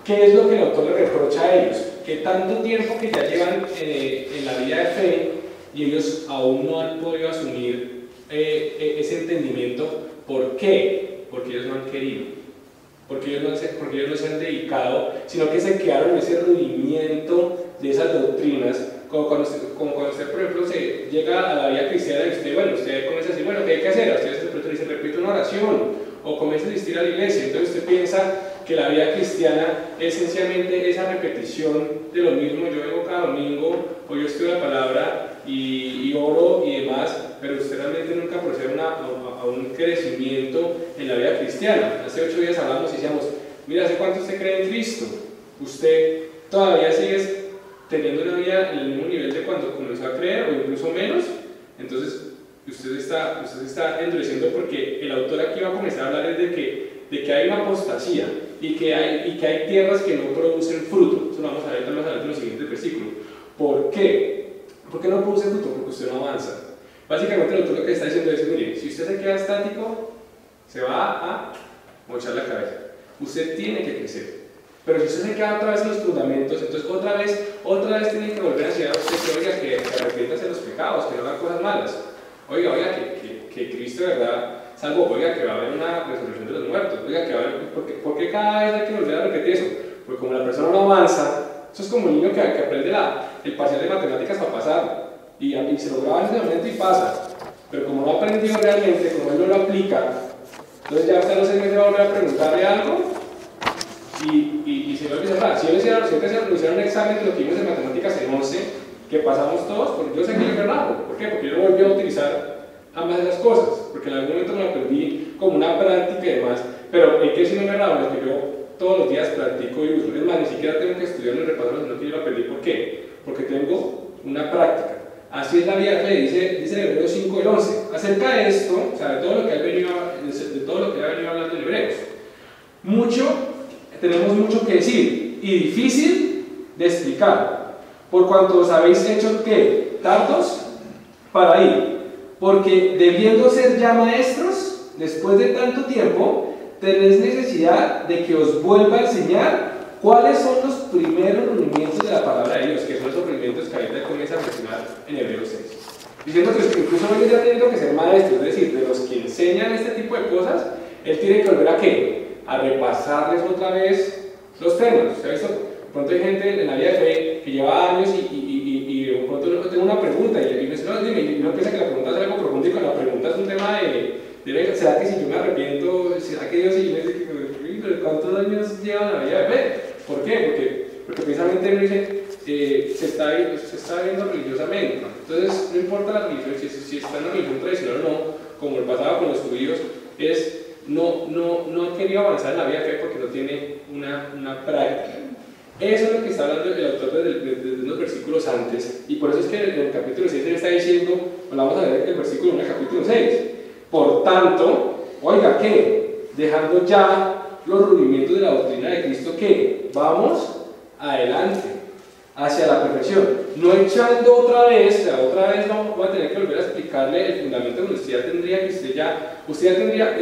¿Qué es lo que el autor le reprocha a ellos? Que tanto tiempo que ya llevan en la vida de fe y ellos aún no han podido asumir ese entendimiento. ¿Por qué? Porque ellos no han querido, porque ellos no se han dedicado, sino que se quedaron en ese rudimiento de esas doctrinas. Como cuando usted, por ejemplo, se llega a la vida cristiana y usted comienza a decir, ¿qué hay que hacer? Usted se repite una oración o comienza a asistir a la iglesia. Entonces usted piensa que la vida cristiana es sencillamente esa repetición de lo mismo. Yo vengo cada domingo, o yo estudio la palabra y oro y demás, pero usted realmente nunca procede a un crecimiento en la vida cristiana. Hace 8 días hablamos y decíamos, mira, ¿hace cuánto usted cree en Cristo? Usted todavía sigue teniendo una vida en el mismo nivel de cuando comenzó a creer, o incluso menos. Entonces usted está endureciendo, porque el autor aquí va a comenzar a hablar es de que hay una apostasía y que hay tierras que no producen fruto. Eso lo vamos a ver más adelante en los siguientes versículos. ¿Por qué? ¿Por qué no produce fruto? Porque usted no avanza. Básicamente el autor lo que está diciendo es, mire, si usted se queda estático, se va a mochar la cabeza. Usted tiene que crecer. Pero si usted se queda otra vez en los fundamentos, entonces otra vez tiene que volver a decir a usted que, oiga, que arrepiéntase de los pecados, que no haga cosas malas. Oiga, que Cristo de verdad salvo, oiga, que va a haber una resurrección de los muertos. Oiga, que va a haber, ¿por qué cada vez hay que volver a repetir eso? Porque como la persona no avanza, eso es como un niño que aprende el parcial de matemáticas para pasar, y se lo graba en ese momento y pasa. Pero como no ha aprendido realmente, como él no lo aplica, entonces ya hasta los 6 meses va a volver a preguntarle algo y se va a empezar. Si yo le hiciera un examen de lo que vimos en matemáticas en 11, que pasamos todos, porque yo sé que yo me rajo. ¿Por qué? Porque yo no volví a utilizar ambas de esas cosas, porque en algún momento me lo aprendí como una práctica y demás, pero el que sí no me rajo es que yo todos los días practico y uso. Es más, ni siquiera tengo que estudiar ni repasarlo, sino que yo lo aprendí. ¿Por qué? Porque tengo una práctica. Así es la vida de fe, dice en Hebreos 5 y 11. Acerca de esto, o sea, de todo lo que él ha venido hablando en Hebreos, tenemos mucho que decir y difícil de explicar, por cuanto os habéis hecho ¿qué? Tardos para ir, porque debiendo ser ya maestros, después de tanto tiempo, tenéis necesidad de que os vuelva a enseñar cuáles son los primeros rudimientos de la palabra de Dios, que son los rudimientos que ahorita comienza a mencionar en Hebreos 6. Diciendo que incluso ellos ya tienen que ser maestros, es decir, de los que enseñan este tipo de cosas, él tiene que volver a ¿qué? A repasarles otra vez los temas. ¿Se ha visto? De pronto hay gente en la vida de fe que lleva años y de pronto tengo una pregunta y me dice, no, dime, y uno piensa que la pregunta es algo profundo y cuando la pregunta es un tema de ¿será que si yo me arrepiento, será que Dios, y yo me dice, ¿cuántos años lleva la vida de fe? ¿Por qué? Porque precisamente uno dice, se está viendo religiosamente. Entonces, no importa la religión, si está en una religión tradicional o no, como el pasado con los judíos, no ha querido avanzar en la vida de fe porque no tiene una práctica. Eso es lo que está hablando el autor de unos versículos antes, y por eso es que en el capítulo 6 él está diciendo, vamos a ver el versículo 1 del capítulo 6. Por tanto, oiga, ¿qué? Dejando ya los rudimientos de la doctrina de Cristo, ¿qué? Vamos adelante, hacia la perfección, no echando otra vez vamos a tener que volver a explicarle el fundamento que usted ya tendría,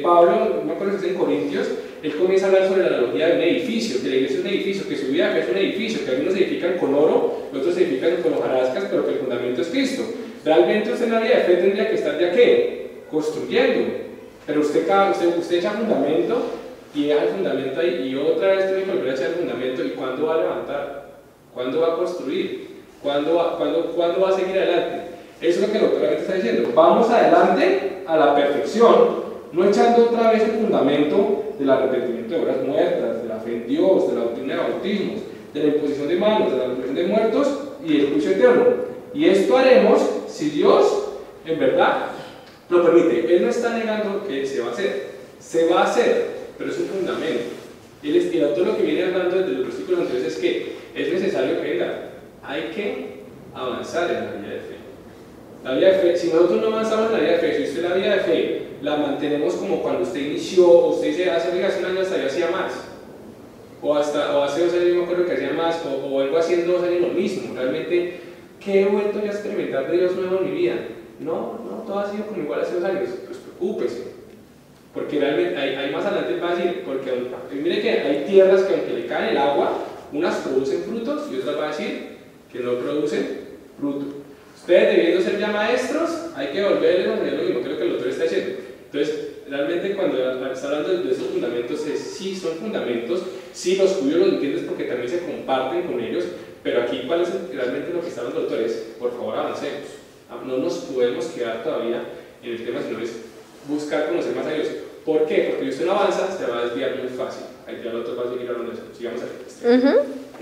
Pablo, no me acuerdo si es en Corintios, él comienza a hablar sobre la analogía de un edificio, que la iglesia es un edificio, que su vida es un edificio, que algunos se edifican con oro, otros se edifican con hojarascas, pero que el fundamento es Cristo. Realmente usted en la vida de fe tendría que estar ya ¿qué? Construyendo, pero usted echa fundamento y deja el fundamento ahí y otra vez tiene que volver a echar el fundamento. ¿Y cuándo va a levantar? ¿Cuándo va a construir? ¿Cuándo va a seguir adelante? Eso es lo que el doctor está diciendo. Vamos adelante a la perfección, no echando otra vez el fundamento del arrepentimiento de obras muertas, de la fe en Dios, de la doctrina de bautismos, de la imposición de manos, de la resurrección de muertos y el juicio eterno. Y esto haremos si Dios en verdad lo permite. Él no está negando que se va a hacer, pero es un fundamento. Y el autor lo que viene hablando desde los versículos anteriores es que es necesario que hay que avanzar en la vida de fe. La vida de fe, si nosotros no avanzamos en la vida de fe, si usted la vida de fe la mantenemos como cuando usted inició, usted dice, hace un año hasta yo hacía más, o hace 2 años yo me acuerdo que hacía más, o vengo haciendo 2 años lo mismo, realmente, ¿qué he vuelto ya a experimentar de Dios nuevo en mi vida? No, todo ha sido como igual hace 2 años, pues preocúpese, porque realmente hay más adelante va a decir, porque mire que hay tierras que aunque le cae el agua, unas producen frutos y otras va a decir que no producen fruto. Ustedes debiendo ser ya maestros, hay que volverles a enseñar lo mismo, que es lo que el autor está diciendo. Entonces, realmente cuando está hablando de esos fundamentos, sí son fundamentos, sí los judíos los entienden porque también se comparten con ellos, pero aquí ¿cuál es realmente lo que está hablando el autor? Es, por favor, avancemos. No nos podemos quedar todavía en el tema, sino es buscar conocer más a Dios. ¿Por qué? Porque si usted no avanza, se va a desviar muy fácil. Ahí ya el autor va a seguir hablando de eso. Sigamos aquí.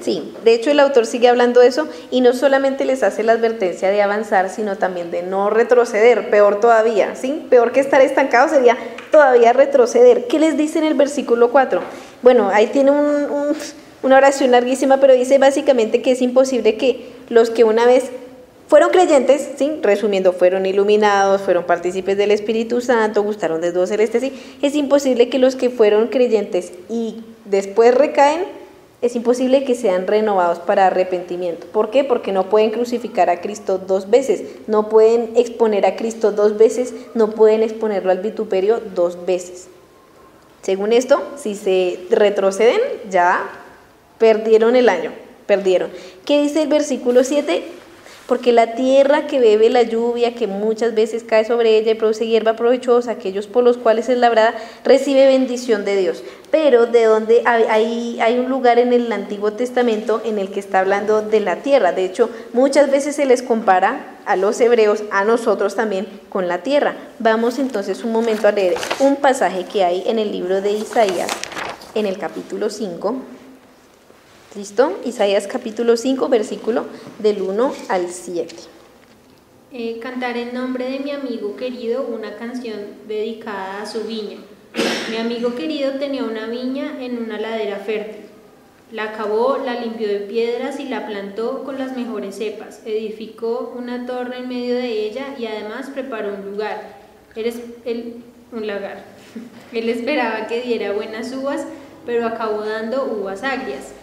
Sí, de hecho el autor sigue hablando de eso y no solamente les hace la advertencia de avanzar, sino también de no retroceder, peor todavía, ¿sí? Peor que estar estancados sería todavía retroceder. ¿Qué les dice en el versículo 4? Bueno, ahí tiene una oración larguísima, pero dice básicamente que es imposible que los que una vez fueron creyentes, ¿sí? Resumiendo, fueron iluminados, fueron partícipes del Espíritu Santo, gustaron de Dios celeste, ¿sí? Es imposible que los que fueron creyentes y después recaen, es imposible que sean renovados para arrepentimiento. ¿Por qué? Porque no pueden crucificar a Cristo 2 veces, no pueden exponer a Cristo 2 veces, no pueden exponerlo al vituperio 2 veces. Según esto, si se retroceden, ya perdieron el año, perdieron. ¿Qué dice el versículo 7? Porque la tierra que bebe la lluvia, que muchas veces cae sobre ella y produce hierba provechosa, aquellos por los cuales es labrada, recibe bendición de Dios. Pero de donde hay un lugar en el Antiguo Testamento en el que está hablando de la tierra. De hecho, muchas veces se les compara a los hebreos, a nosotros también, con la tierra. Vamos entonces un momento a leer un pasaje que hay en el libro de Isaías, en el capítulo 5. ¿Listo? Isaías capítulo 5, versículo del 1 al 7.
Cantaré en nombre de mi amigo querido una canción dedicada a su viña. Mi amigo querido tenía una viña en una ladera fértil. La cavó, la limpió de piedras y la plantó con las mejores cepas. Edificó una torre en medio de ella y además preparó un lagar. Él esperaba que diera buenas uvas, pero acabó dando uvas agrias.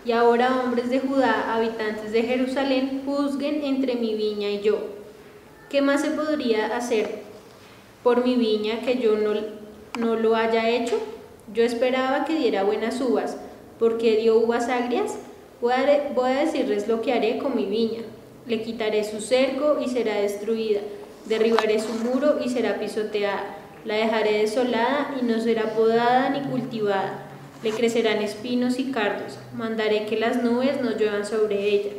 Y ahora, hombres de Judá, habitantes de Jerusalén, juzguen entre mi viña y yo. ¿Qué más se podría hacer por mi viña que yo no lo haya hecho? Yo esperaba que diera buenas uvas. ¿Por qué dio uvas agrias? Voy a decirles lo que haré con mi viña. Le quitaré su cerco y será destruida. Derribaré su muro y será pisoteada. La dejaré desolada y no será podada ni cultivada. Le crecerán espinos y cardos, mandaré que las nubes no lluevan sobre ella.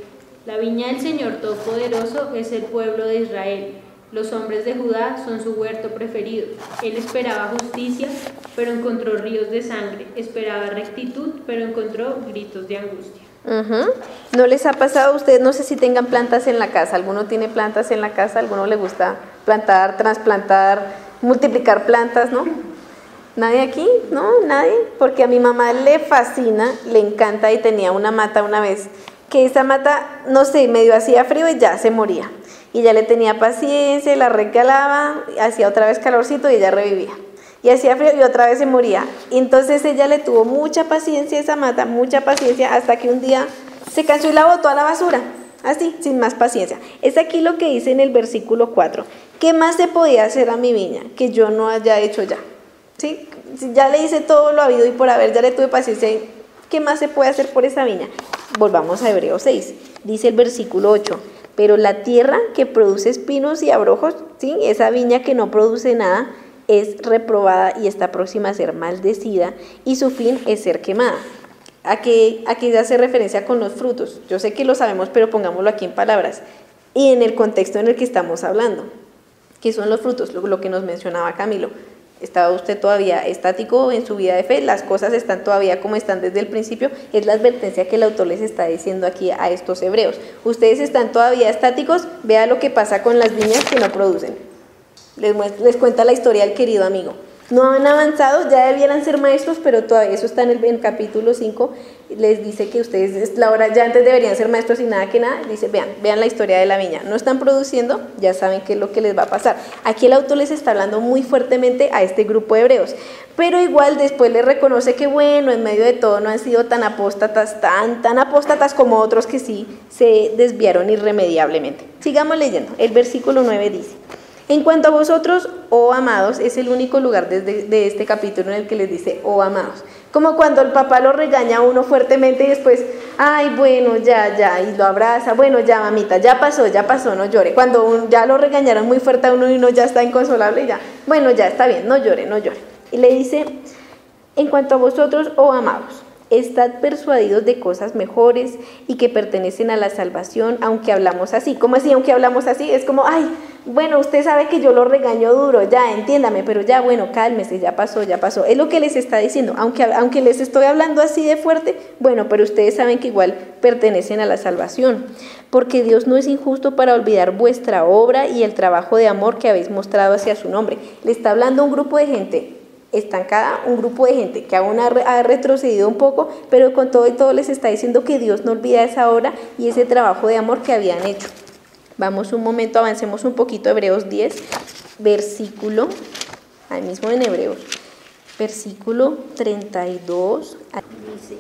La viña del Señor Todopoderoso es el pueblo de Israel. Los hombres de Judá son su huerto preferido. Él esperaba justicia, pero encontró ríos de sangre. Esperaba rectitud, pero encontró gritos de angustia.
¿No les ha pasado a ustedes? No sé si tengan plantas en la casa. ¿Alguno tiene plantas en la casa? ¿Alguno le gusta plantar, trasplantar, multiplicar plantas, no? ¿Nadie aquí? ¿No? ¿Nadie? Porque a mi mamá le fascina, le encanta y tenía una mata una vez, que esa mata, no sé, medio hacía frío y ya se moría. Y ella le tenía paciencia, la regalaba, hacía otra vez calorcito y ella revivía. Y hacía frío y otra vez se moría. Y entonces ella le tuvo mucha paciencia a esa mata, mucha paciencia, hasta que un día se cansó y la botó a la basura. Así, sin más paciencia. Es aquí lo que dice en el versículo 4. ¿Qué más se podía hacer a mi viña que yo no haya hecho ya? ¿Sí? Ya le hice todo lo habido y por haber, ya le tuve paciencia. ¿Qué más se puede hacer por esa viña? Volvamos a Hebreos 6. Dice el versículo 8. Pero la tierra que produce espinos y abrojos, ¿sí? Esa viña que no produce nada, es reprobada y está próxima a ser maldecida y su fin es ser quemada. ¿A qué hace referencia con los frutos? Yo sé que lo sabemos, pero pongámoslo aquí en palabras y en el contexto en el que estamos hablando. ¿Qué son los frutos? Lo que nos mencionaba Camilo. ¿Estaba usted todavía estático en su vida de fe? ¿Las cosas están todavía como están desde el principio? Es la advertencia que el autor les está diciendo aquí a estos hebreos. ¿Ustedes están todavía estáticos? Vea lo que pasa con las viñas que no producen. Les cuenta la historia del querido amigo. No han avanzado, ya debieran ser maestros, pero todavía eso está en el capítulo 5. Les dice que ustedes ya antes deberían ser maestros y nada que nada. Dice, vean la historia de la viña. No están produciendo, ya saben qué es lo que les va a pasar. Aquí el autor les está hablando muy fuertemente a este grupo de hebreos. Pero igual después les reconoce que bueno, en medio de todo no han sido tan apóstatas, tan apóstatas como otros que sí se desviaron irremediablemente. Sigamos leyendo. El versículo 9 dice: en cuanto a vosotros, oh amados, es el único lugar de este capítulo en el que les dice, oh amados. Como cuando el papá lo regaña a uno fuertemente y después, ay, bueno, ya, y lo abraza, bueno, ya, mamita, ya pasó, no llore. Cuando ya lo regañaron muy fuerte a uno y uno ya está inconsolable, ya, bueno, ya está bien, no llore. Y le dice, en cuanto a vosotros, oh amados, estad persuadidos de cosas mejores y que pertenecen a la salvación, aunque hablamos así. ¿Cómo así, aunque hablamos así? Es como, ay, bueno, usted sabe que yo lo regaño duro, ya, entiéndame, pero ya, bueno, cálmese, ya pasó. Es lo que les está diciendo, aunque les estoy hablando así de fuerte, bueno, pero ustedes saben que igual pertenecen a la salvación, porque Dios no es injusto para olvidar vuestra obra y el trabajo de amor que habéis mostrado hacia su nombre. Le está hablando a un grupo de gente estancada, un grupo de gente que aún ha retrocedido un poco, pero con todo y todo les está diciendo que Dios no olvida esa obra y ese trabajo de amor que habían hecho. Vamos un momento, avancemos un poquito, Hebreos 10, versículo, ahí mismo en Hebreos, versículo 32.
Dice: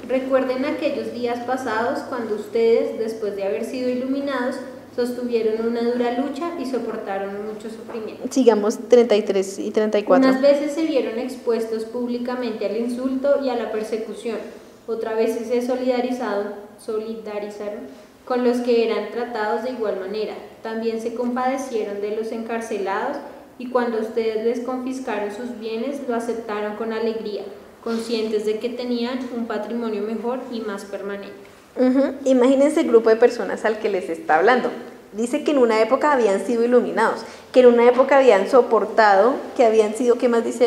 recuerden aquellos días pasados cuando ustedes, después de haber sido iluminados, sostuvieron una dura lucha y soportaron mucho sufrimiento.
Sigamos 33 y 34.
Unas veces se vieron expuestos públicamente al insulto y a la persecución. Otras veces se solidarizaron con los que eran tratados de igual manera. También se compadecieron de los encarcelados y cuando ustedes les confiscaron sus bienes, lo aceptaron con alegría, conscientes de que tenían un patrimonio mejor y más permanente.
Imagínense el grupo de personas al que les está hablando. Dice que en una época habían sido iluminados, que en una época habían soportado, que habían sido, ¿qué más dice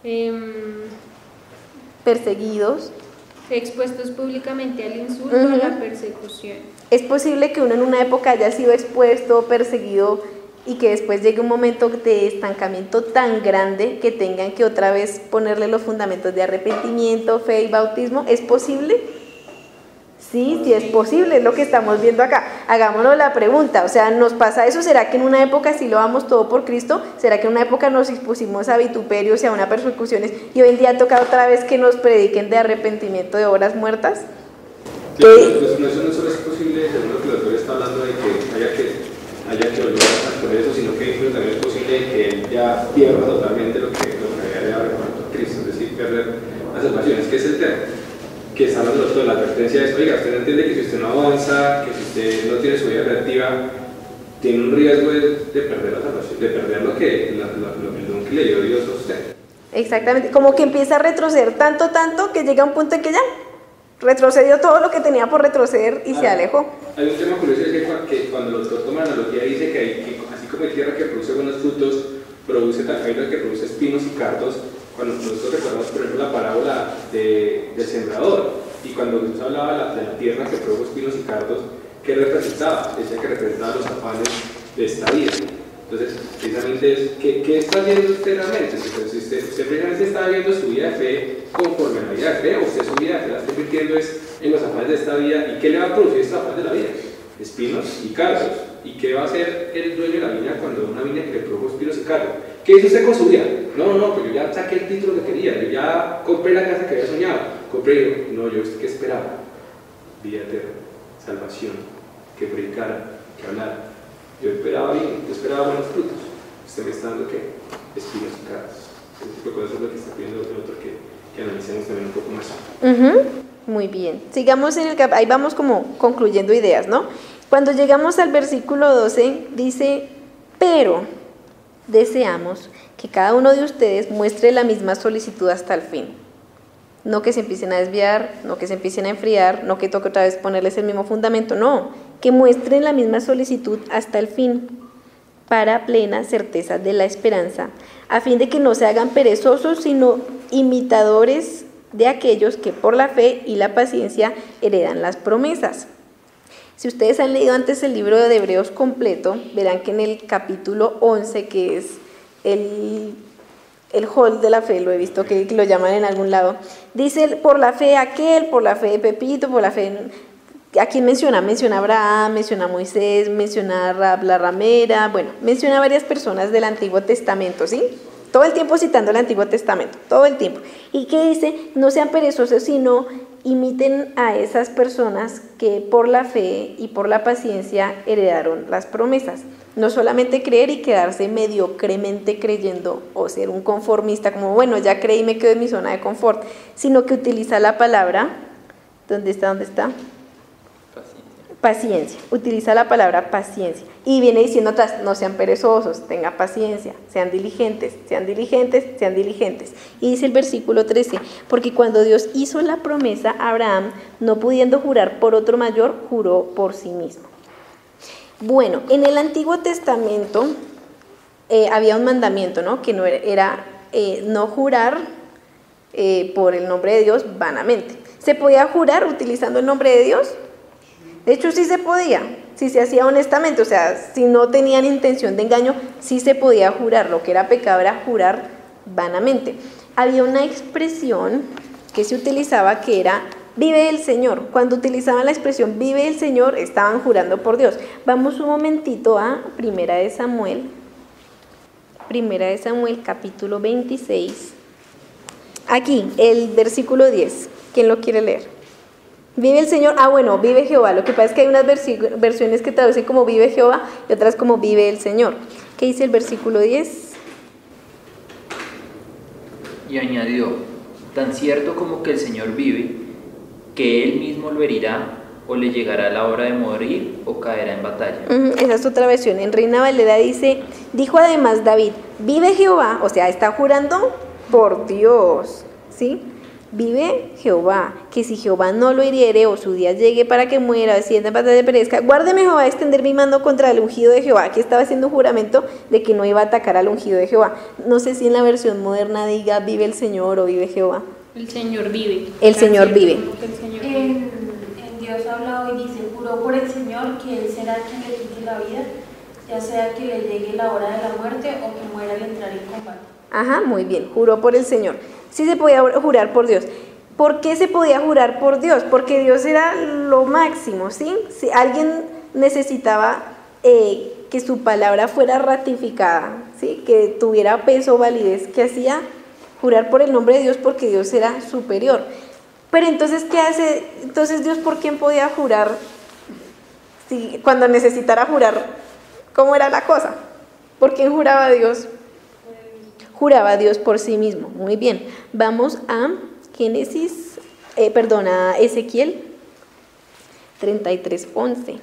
ahí? Perseguidos.
Expuestos públicamente al insulto, a la persecución.
Es posible que uno en una época haya sido expuesto, perseguido, y que después llegue un momento de estancamiento tan grande que tengan que otra vez ponerle los fundamentos de arrepentimiento, fe y bautismo. ¿Es posible? Sí, sí es posible, es lo que estamos viendo acá. Hagámonos la pregunta, o sea, ¿nos pasa eso? ¿Será que en una época sí lo damos todo por Cristo? ¿Será que en una época nos expusimos a vituperios y a una persecuciones y hoy en día toca otra vez que nos prediquen de arrepentimiento de obras muertas?
Sí, pues eso no solo es posible, según lo que el autor está hablando, de que haya que volver a por eso, sino que incluso también es posible que él ya pierda totalmente lo que había dado con Cristo, es decir, perder las salvaciones, que es el tema. Que está hablando de la advertencia es, oiga, usted entiende que si usted no avanza, que si usted no tiene su vida reactiva, tiene un riesgo de perder la salvación, de perder lo que el don que le dio Dios a usted.
Exactamente, como que empieza a retroceder tanto que llega a un punto en que ya retrocedió todo lo que tenía por retroceder y se alejó.
Hay un tema curioso, es que cuando el autor toma la analogía dice que así como hay tierra que produce buenos frutos, produce tierra que produce espinos y cardos. Cuando nosotros recordamos, por ejemplo, la parábola del sembrador, y cuando Jesús hablaba de la tierra que produjo espinos y cardos, ¿qué representaba? Decía que representaba los afanes de esta vida. Entonces, precisamente es, ¿qué está haciendo usted realmente? Entonces, si usted precisamente está viendo su vida de fe conforme a la vida de fe, o usted su vida de fe la está invirtiendo en los afanes de esta vida, ¿y qué le va a producir estos afanes de la vida? Espinos y cardos. ¿Y qué va a hacer el dueño de la viña cuando una viña que le produjo espinos y cardos? ¿Qué hizo usted con su vida? No, pues yo ya saqué el título que quería, yo ya compré la casa que había soñado, yo ¿qué esperaba? Vida eterna, salvación, que predicara, que hablara. Yo esperaba bien, yo esperaba buenos frutos. Usted me está dando ¿qué? Espinos y cardos. Ese tipo de cosas es lo que está pidiendo el autor que analicemos también un poco más.
Muy bien, sigamos ahí vamos como concluyendo ideas, ¿no? Cuando llegamos al versículo 12 dice, pero deseamos que cada uno de ustedes muestre la misma solicitud hasta el fin. No que se empiecen a desviar, no que se empiecen a enfriar, no que toque otra vez ponerles el mismo fundamento, no, que muestren la misma solicitud hasta el fin, para plena certeza de la esperanza, a fin de que no se hagan perezosos, sino imitadores de aquellos que por la fe y la paciencia heredan las promesas. Si ustedes han leído antes el libro de Hebreos completo, verán que en el capítulo 11, que es el hall de la fe, lo he visto que lo llaman en algún lado, dice por la fe aquel, por la fe de Pepito, por la fe... ¿A quién menciona? Menciona a Abraham, menciona a Moisés, menciona a Rahab la ramera, bueno, menciona a varias personas del Antiguo Testamento, ¿sí? Todo el tiempo citando el Antiguo Testamento, todo el tiempo. ¿Y qué dice? No sean perezosos, sino imiten a esas personas que por la fe y por la paciencia heredaron las promesas. No solamente creer y quedarse mediocremente creyendo o ser un conformista, como bueno, ya creí y me quedo en mi zona de confort, sino que utiliza la palabra, ¿dónde está? Paciencia, utiliza la palabra paciencia y viene diciendo atrás, no sean perezosos, tengan paciencia, sean diligentes, sean diligentes, sean diligentes. Y dice el versículo 13, porque cuando Dios hizo la promesa a Abraham, no pudiendo jurar por otro mayor, juró por sí mismo. Bueno, en el Antiguo Testamento había un mandamiento, ¿no? Que no era no jurar por el nombre de Dios vanamente. ¿Se podía jurar utilizando el nombre de Dios? De hecho, sí se podía, si se hacía honestamente, o sea, si no tenían intención de engaño, sí se podía jurar. Lo que era pecado era jurar vanamente. Había una expresión que se utilizaba que era vive el Señor. Cuando utilizaban la expresión vive el Señor, estaban jurando por Dios. Vamos un momentito a Primera de Samuel capítulo 26. Aquí, el versículo 10. ¿Quién lo quiere leer? Vive el Señor, bueno, vive Jehová. Lo que pasa es que hay unas versiones que traducen como vive Jehová y otras como vive el Señor. ¿Qué dice el versículo 10?
Y añadió, tan cierto como que el Señor vive, que Él mismo lo herirá, o le llegará la hora de morir, o caerá en batalla.
Esa es otra versión. En Reina Valera dice, dijo además David, vive Jehová, o sea, está jurando por Dios, ¿sí? Vive Jehová, que si Jehová no lo hiriere o su día llegue para que muera, descienda en batalla perezca, guárdeme Jehová de extender mi mano contra el ungido de Jehová. Aquí estaba haciendo un juramento de que no iba a atacar al ungido de Jehová. No sé si en la versión moderna diga vive el Señor o vive Jehová.
El Señor vive.
El Señor vive.
En Dios habla hoy, dice, juró por el Señor que Él será quien le quite la vida, ya sea que le llegue la hora de la muerte o que muera al entrar en combate.
Ajá, muy bien, juró por el Señor. Sí se podía jurar por Dios. ¿Por qué se podía jurar por Dios? Porque Dios era lo máximo, ¿sí? Si alguien necesitaba que su palabra fuera ratificada, ¿sí? Que tuviera peso, validez, ¿qué hacía? Jurar por el nombre de Dios porque Dios era superior. Pero entonces, ¿qué hace? Entonces, ¿Dios por quién podía jurar? Si, cuando necesitara jurar, ¿cómo era la cosa? ¿Por quién juraba Dios? Juraba Dios por sí mismo. Muy bien. Vamos a a Ezequiel 33:11.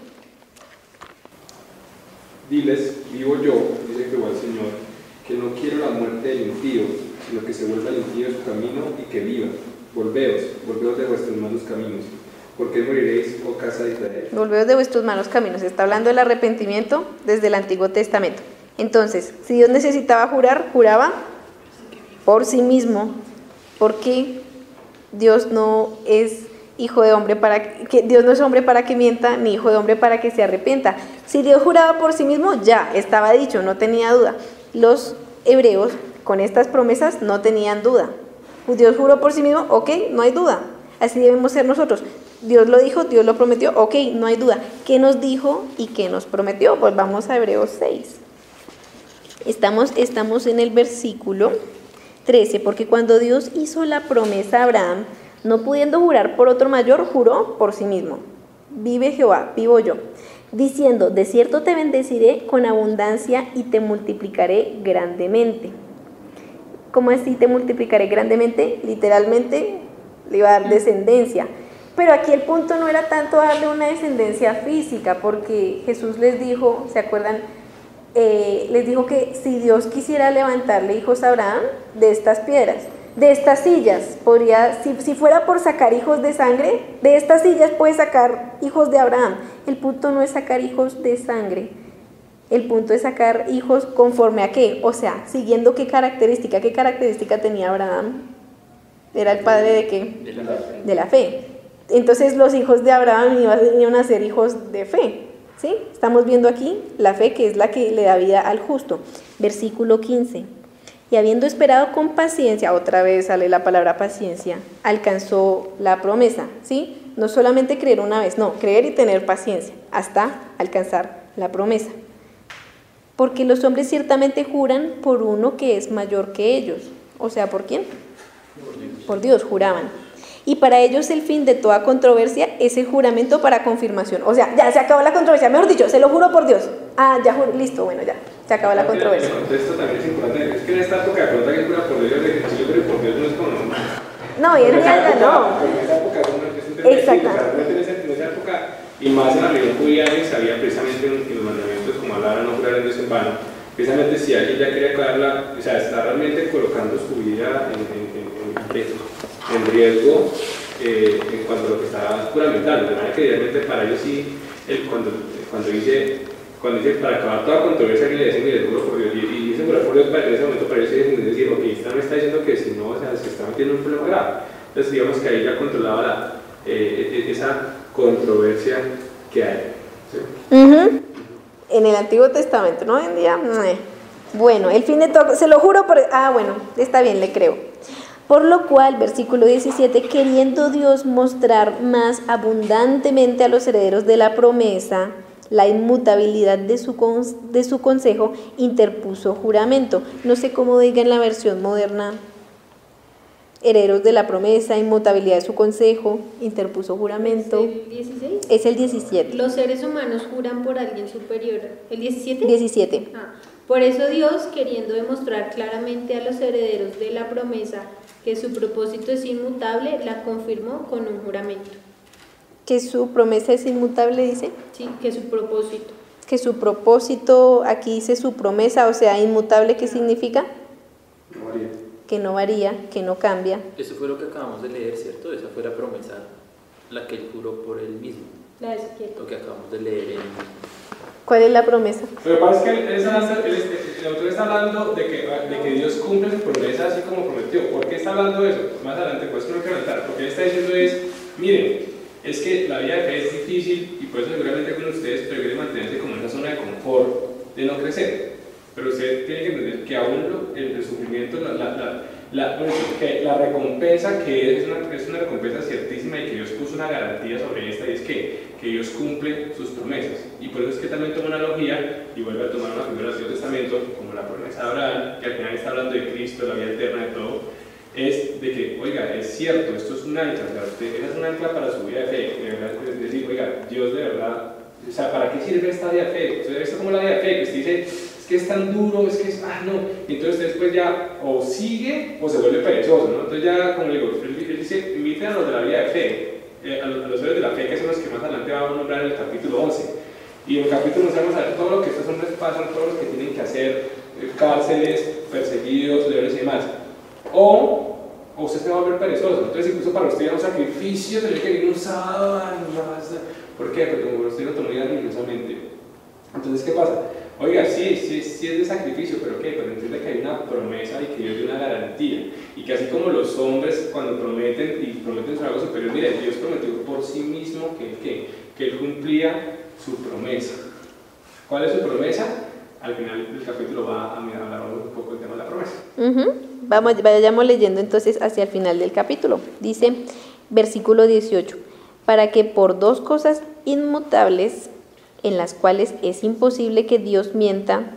Diles, vivo yo, dice Jehová el Señor, que no quiero la muerte del impío, sino que se vuelva el impío de su camino y que viva. Volveos de vuestros malos caminos. ¿Por qué moriréis, oh casa de Israel?
Volveos de vuestros malos caminos. Está hablando del arrepentimiento desde el Antiguo Testamento. Entonces, si Dios necesitaba jurar, juraba por sí mismo, porque Dios no es hijo de hombre Dios no es hombre para que mienta, ni hijo de hombre para que se arrepienta. Si Dios juraba por sí mismo, ya estaba dicho, no tenía duda. Los hebreos con estas promesas no tenían duda. Dios juró por sí mismo, ok, no hay duda. Así debemos ser nosotros. Dios lo dijo, Dios lo prometió, ok, no hay duda. ¿Qué nos dijo y qué nos prometió? Pues vamos a Hebreos 6. Estamos en el versículo 13, porque cuando Dios hizo la promesa a Abraham, no pudiendo jurar por otro mayor, juró por sí mismo. Vive Jehová, vivo yo, diciendo, de cierto te bendeciré con abundancia y te multiplicaré grandemente. ¿Cómo así te multiplicaré grandemente? Literalmente le iba a dar descendencia. Pero aquí el punto no era tanto darle una descendencia física, porque Jesús les dijo, ¿se acuerdan? Les dijo que si Dios quisiera levantarle hijos a Abraham, de estas piedras, de estas sillas, si fuera por sacar hijos de sangre, de estas sillas puede sacar hijos de Abraham. El punto no es sacar hijos de sangre, el punto es sacar hijos conforme a qué, o sea, siguiendo qué característica tenía Abraham. ¿Era el padre de qué? De la fe. Entonces los hijos de Abraham iban a ser hijos de fe. ¿Sí? Estamos viendo aquí la fe, que es la que le da vida al justo. Versículo 15. Y habiendo esperado con paciencia, otra vez sale la palabra paciencia, alcanzó la promesa, ¿sí? No solamente creer una vez, no, creer y tener paciencia hasta alcanzar la promesa. Porque los hombres ciertamente juran por uno que es mayor que ellos. O sea, ¿por quién? Por Dios juraban. Y para ellos el fin de toda controversia es el juramento para confirmación. O sea, ya se acabó la controversia, mejor dicho, se lo juro por Dios. Ya juro, listo, bueno, ya, se acabó la controversia.
El contexto también es importante, es que en esta época de pronto alguien jura por Dios, de que si yo juro por Dios no es como...
No, y en realidad no.
En esa época es un tema en esa época, y más en la religión judía sabía precisamente en los mandamientos, como hablaba, no jurar en Dios en vano, precisamente si alguien ya quería acabarla, o sea, está realmente colocando su vida en riesgo en cuanto a lo que está juramentando, de manera que realmente para ellos sí, cuando dice cuando dice para acabar toda controversia que le dicen, mire, juro por Dios, y ese jurar por Dios en ese momento para ellos es decir, ok, esta me está diciendo que si no, o sea, se está metiendo en un problema grave. Entonces digamos que ahí ya controlaba esa controversia que hay. ¿Sí?
En el Antiguo Testamento, ¿no? Hoy en día, bueno, el fin de todo, se lo juro por... bueno, está bien, le creo. Por lo cual, versículo 17, queriendo Dios mostrar más abundantemente a los herederos de la promesa la inmutabilidad de su consejo, interpuso juramento. No sé cómo diga en la versión moderna, herederos de la promesa, inmutabilidad de su consejo, interpuso juramento.
¿Es el 16?
Es el 17.
Los seres humanos juran por alguien superior. ¿El 17?
17.
Por eso Dios, queriendo demostrar claramente a los herederos de la promesa que su propósito es inmutable, la confirmó con un juramento.
¿Que su promesa es inmutable, dice?
Sí, que su propósito.
Que su propósito, aquí dice su promesa, o sea, inmutable, ¿qué significa?
No varía.
Que no varía, que no cambia.
Eso fue lo que acabamos de leer, ¿cierto? Esa fue la promesa, la que él juró por él mismo.
La de Ezequiel.
Lo que acabamos de leer en...
¿Cuál es la promesa?
Lo que pasa es que el autor está hablando de que Dios cumple su promesa así como prometió. ¿Por qué está hablando de eso? Más adelante, pues no comentar. Lo que él está diciendo es, miren, es que la vida de fe es difícil y por eso seguramente algunos de ustedes prefieren mantenerse como en esa zona de confort, de no crecer. Pero usted tiene que entender que aún el sufrimiento, que la recompensa que es una recompensa ciertísima y que Dios puso una garantía sobre esta, y es que Dios cumple sus promesas. Y por eso es que también toma una analogía y vuelve a tomar una figura del Antiguo Testamento, como la promesa de Abraham, que al final está hablando de Cristo, de la vida eterna, de todo, es de que, oiga, es cierto, esto es un ancla, esa es un ancla para su vida de fe, de verdad, es decir, oiga, Dios de verdad, o sea, ¿para qué sirve esta vida de fe? O sea, esto como la vida de fe, que usted dice, es que es tan duro, es que es, no, y entonces después ya o sigue o se vuelve perezoso, ¿no? Entonces ya, como le digo, él dice, inviten a los de la vida de fe, a los hombres de la fe, que son los que más adelante vamos a nombrar en el capítulo 11, y en el capítulo 11 vamos a ver todo lo que estos hombres pasan, todos los que tienen que hacer, cárceles, perseguidos, leones y demás, o usted se va a volver perezoso. Entonces incluso para usted era un sacrificio tener que venir un sábado, ¿por qué? Porque como usted lo tomó ya religiosamente. Entonces, ¿qué pasa? Oiga, sí es de sacrificio, pero ¿qué? Pero entiende que hay una promesa y que Dios dio una garantía, y que así como los hombres cuando prometen y prometen algo superior, mire, Dios prometió por sí mismo que Él cumplía su promesa. ¿Cuál es su promesa? Al final del capítulo va a hablar un poco del tema de la promesa.
Vayamos leyendo entonces hacia el final del capítulo. Dice, versículo 18, para que por dos cosas inmutables, en las cuales es imposible que Dios mienta,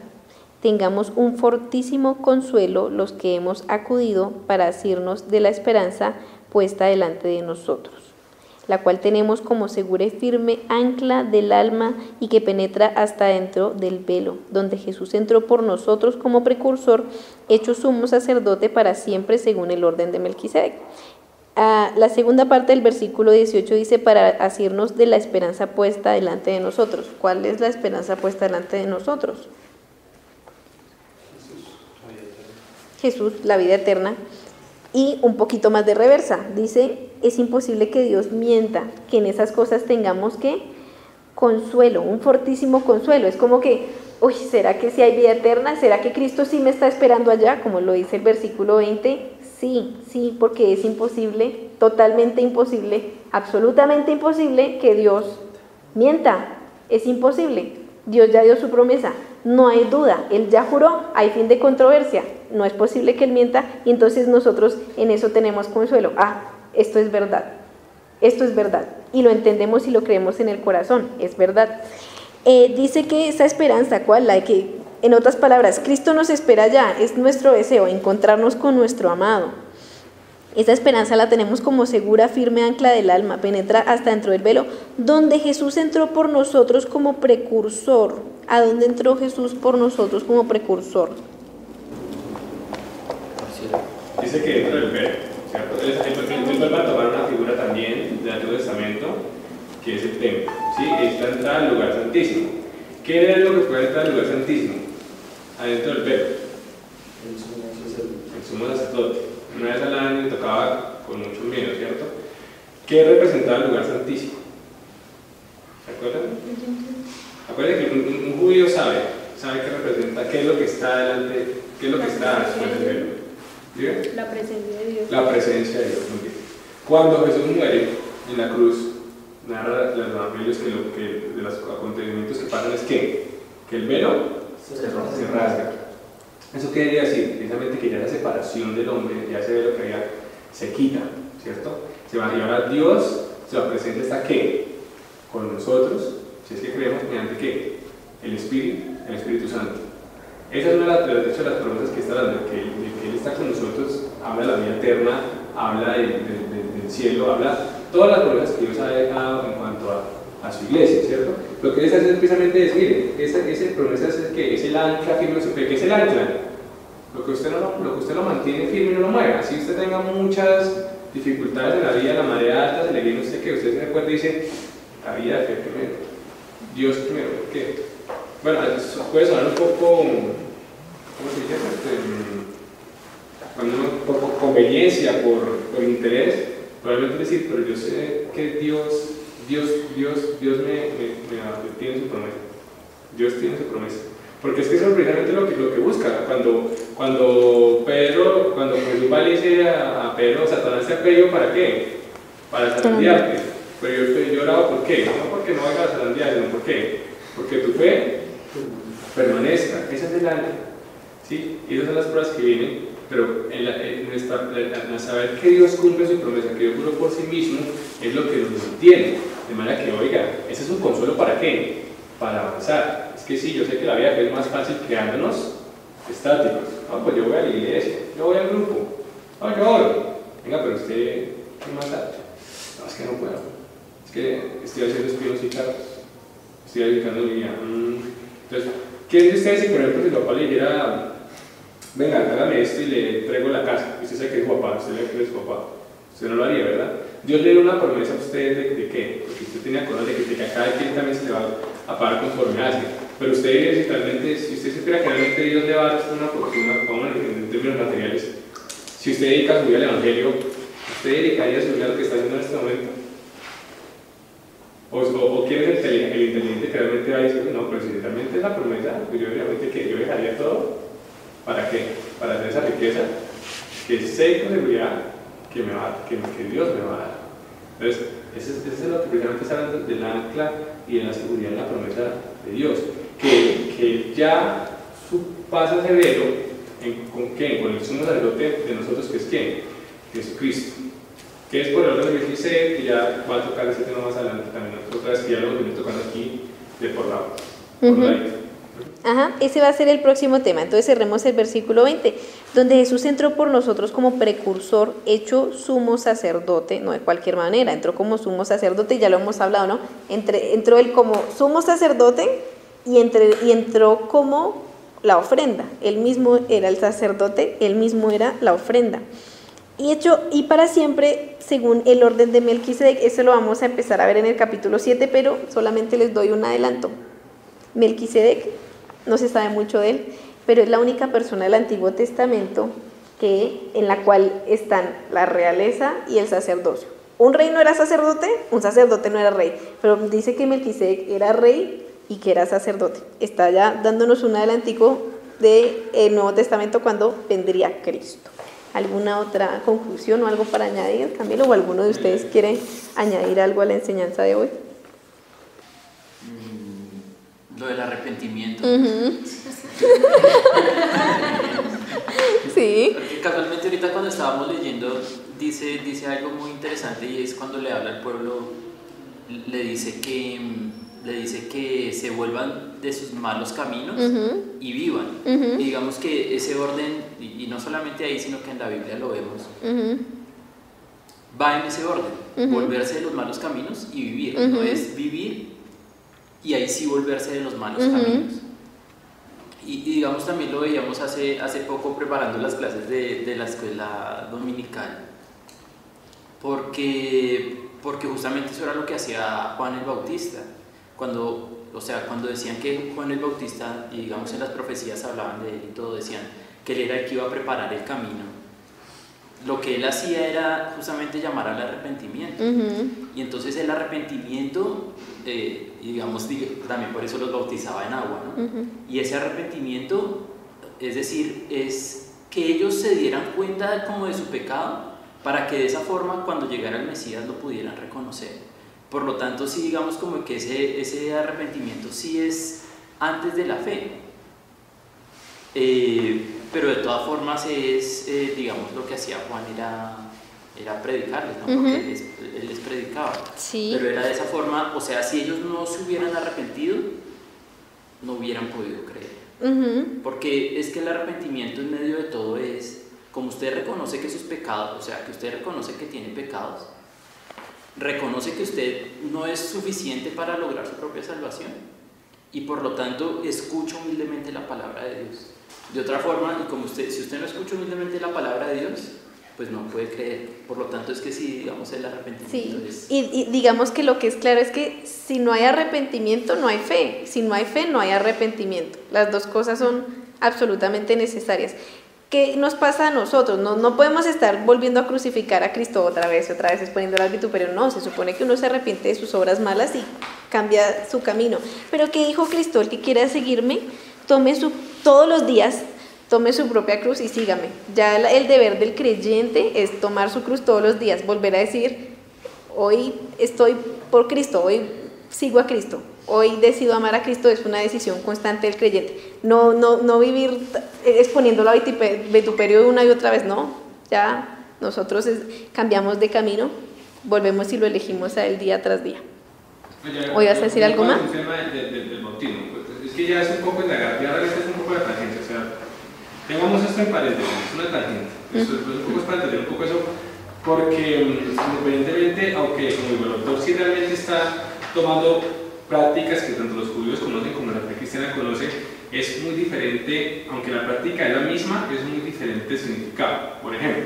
tengamos un fortísimo consuelo los que hemos acudido para asirnos de la esperanza puesta delante de nosotros, la cual tenemos como segura y firme ancla del alma y que penetra hasta dentro del velo, donde Jesús entró por nosotros como precursor, hecho sumo sacerdote para siempre según el orden de Melquisedec. La segunda parte del versículo 18 dice, para asirnos de la esperanza puesta delante de nosotros. ¿Cuál es la esperanza puesta delante de nosotros? Jesús, la vida eterna. Y un poquito más de reversa, dice, es imposible que Dios mienta, que en esas cosas tengamos que consuelo, un fortísimo consuelo. Es como que, ¿será que sí hay vida eterna? ¿Será que Cristo sí me está esperando allá? Como lo dice el versículo 20, sí, porque es imposible, totalmente imposible, absolutamente imposible que Dios mienta, es imposible. Dios ya dio su promesa, no hay duda, Él ya juró, hay fin de controversia, no es posible que Él mienta, y entonces nosotros en eso tenemos consuelo. Esto es verdad, y lo entendemos y lo creemos en el corazón, es verdad. Dice que esa esperanza, ¿cuál? La de que, en otras palabras, Cristo nos espera ya, es nuestro deseo, encontrarnos con nuestro amado. Esa esperanza la tenemos como segura, firme ancla del alma, penetra hasta dentro del velo, donde Jesús entró por nosotros como precursor. ¿A dónde entró Jesús por nosotros como precursor?
Dice que dentro del velo, ¿cierto? Él vuelve a tomar una figura también del Antiguo Testamento, que es el templo, ¿sí? Es la entrada al lugar santísimo. ¿Qué era lo que puede entrar al lugar santísimo? Adentro del velo. El sumo sacerdote. Una vez al año tocaba con mucho miedo, ¿cierto? ¿Qué representaba el lugar santísimo? ¿Se acuerdan? Acuérdense que un judío sabe qué representa, qué es lo que está delante, qué es lo que está después del velo. ¿Sí?
La presencia de Dios.
La presencia de Dios. Muy bien. Cuando Jesús muere en la cruz, narra los evangelios que de los acontecimientos que pasan es que el velo se rasga. ¿Eso qué quería decir? Precisamente que ya la separación del hombre, ya ese velo que había, se quita, ¿cierto? Se va, y ahora Dios se va a presentar hasta ¿qué? Con nosotros, si es que creemos, mediante ¿qué? El Espíritu Santo. Esa es una de las promesas que está dando, que Él está con nosotros, habla de la vida eterna, habla del cielo, habla todas las promesas que Dios ha dejado en cuanto a su iglesia, ¿cierto? Lo que Él está haciendo es precisamente es, mire, esa promesa es que es el ancla firme de su fe, que es el ancla. Lo que usted lo mantiene firme y no lo mueve. Así usted tenga muchas dificultades en la vida, la marea alta, se le viene a usted que usted se recuerda y dice, la vida de fe primero, Dios primero, ¿por qué? Bueno, eso puede sonar un poco, ¿cómo se dice? Cuando uno, por conveniencia, por interés, probablemente decir, pero yo sé que Dios me tiene su promesa. Dios tiene su promesa. Porque es que eso es precisamente lo que busca. Cuando Jesús va y le dice a Pedro, Satanás te ha pedido ¿para qué? Para zarandearte. Pero yo he orado, ¿por qué? No porque no vaya a zarandear, sino ¿por qué? Porque tu fe permanezca. Esa es el ancla. ¿Sí? Y esas son las pruebas que vienen, pero en saber que Dios cumple su promesa, que Dios juró por sí mismo, es lo que nos mantiene. De manera que, oiga, ese es un consuelo ¿para qué? Para avanzar. Es que sí, yo sé que la vida es más fácil quedándonos estáticos. No, pues yo voy a la iglesia, yo voy al grupo, no, yo oro. Venga, pero usted, ¿qué más hace? No, es que no puedo. Es que estoy haciendo espinos y carros. Estoy dedicando mi vida. Entonces, ¿quién de ustedes, si por ejemplo, si su papá le dijera, venga, hágame esto y le traigo la casa? Usted sabe que es su papá, usted le cree su papá. Usted no lo haría, ¿verdad? Dios le dio una promesa a usted de qué, porque usted tenía cosas de que a cada quien también se le va a pagar conforme hace. Pero usted, si usted supiera que realmente Dios le va a dar una porción, en términos materiales, si usted dedica su vida al Evangelio, ¿usted dedicaría su vida a lo que está haciendo en este momento? ¿O quién es el inteligente que realmente va a decir, no, pero si realmente es la promesa, pues yo realmente que yo dejaría todo? ¿Para qué? Para hacer esa riqueza que sé con seguridad que Dios me va a dar. Entonces, eso es lo que precisamente está hablando del ancla y de la seguridad en la promesa de Dios. Que ya pasa ese velo ¿con quién? Con el sumo sacerdote de nosotros, que es ¿quién? Jesucristo. Que es por el orden de Melquisedec, que ya va a tocar ese tema más adelante también. Otra vez que ya lo venimos tocando aquí de por lado.
Ajá, ese va a ser el próximo tema. Entonces cerremos el versículo 20, donde Jesús entró por nosotros como precursor, hecho sumo sacerdote, no de cualquier manera, entró como sumo sacerdote, ya lo hemos hablado, ¿no? Entró él como sumo sacerdote y entró como la ofrenda. Él mismo era el sacerdote, él mismo era la ofrenda. Y para siempre, según el orden de Melquisedec. Eso lo vamos a empezar a ver en el capítulo 7, pero solamente les doy un adelanto. Melquisedec, no se sabe mucho de él, pero es la única persona del Antiguo Testamento en la cual están la realeza y el sacerdocio. Un rey no era sacerdote, un sacerdote no era rey, pero dice que Melquisedec era rey y que era sacerdote. Está ya dándonos un adelantico del Nuevo Testamento cuando vendría Cristo. ¿Alguna otra conclusión o algo para añadir, Camilo? ¿O alguno de ustedes quiere añadir algo a la enseñanza de hoy?
Lo del arrepentimiento.
Sí.
Porque casualmente ahorita cuando estábamos leyendo dice algo muy interesante, y es cuando le habla al pueblo, le dice que se vuelvan de sus malos caminos y vivan. Y digamos que ese orden, y no solamente ahí, sino que en la Biblia lo vemos, va en ese orden, volverse de los malos caminos y vivir. No es vivir y ahí sí volverse de los malos caminos. Y digamos también lo veíamos hace poco preparando las clases de la escuela dominical, porque justamente eso era lo que hacía Juan el Bautista. Cuando decían que Juan el Bautista, y digamos en las profecías hablaban de él y todo, decían que él era el que iba a preparar el camino. lo que él hacía era justamente llamar al arrepentimiento. Y entonces el arrepentimiento, digamos, también por eso los bautizaba en agua, ¿no? Y ese arrepentimiento, es decir, es que ellos se dieran cuenta como de su pecado, para que de esa forma cuando llegara el Mesías lo pudieran reconocer. Por lo tanto, sí, digamos como que ese arrepentimiento sí es antes de la fe, pero de todas formas es, digamos, lo que hacía Juan era predicarles, ¿no? Porque él les predicaba.
Sí.
Pero era de esa forma, o sea, si ellos no se hubieran arrepentido, no hubieran podido creer. Porque es que el arrepentimiento en medio de todo es, como usted reconoce que sus pecados, o sea, que usted reconoce que tiene pecados, reconoce que usted no es suficiente para lograr su propia salvación y por lo tanto escucha humildemente la palabra de Dios. De otra forma, y como si usted no escucha humildemente la palabra de Dios, pues no puede creer. Por lo tanto es que sí, digamos, el arrepentimiento es...
Y digamos que lo que es claro es que si no hay arrepentimiento no hay fe, si no hay fe no hay arrepentimiento. Las dos cosas son absolutamente necesarias. ¿Qué nos pasa a nosotros? No podemos estar volviendo a crucificar a Cristo otra vez exponiéndolo al vituperio. No, se supone que uno se arrepiente de sus obras malas y cambia su camino. Pero ¿qué dijo Cristo? El que quiera seguirme, todos los días, tome su propia cruz y sígame. Ya el deber del creyente es tomar su cruz todos los días, volver a decir, hoy estoy por Cristo, hoy sigo a Cristo. Hoy decido amar a Cristo, es una decisión constante del creyente. No vivir exponiéndolo al vituperio una y otra vez, no. Ya nosotros cambiamos de camino, volvemos y lo elegimos a él día tras día. ¿O ibas a decir algo más?
El tema del bautismo, es que ya es un poco indagar, ya realmente es un poco la tangente, o sea, tengamos esto en paréntesis, es una tangente. Esto es un poco para entender un poco eso, porque independientemente, aunque como el autor sí realmente está tomando prácticas que tanto los judíos conocen como la fe cristiana conoce, es muy diferente, aunque la práctica es la misma, es muy diferente el significado. Por ejemplo,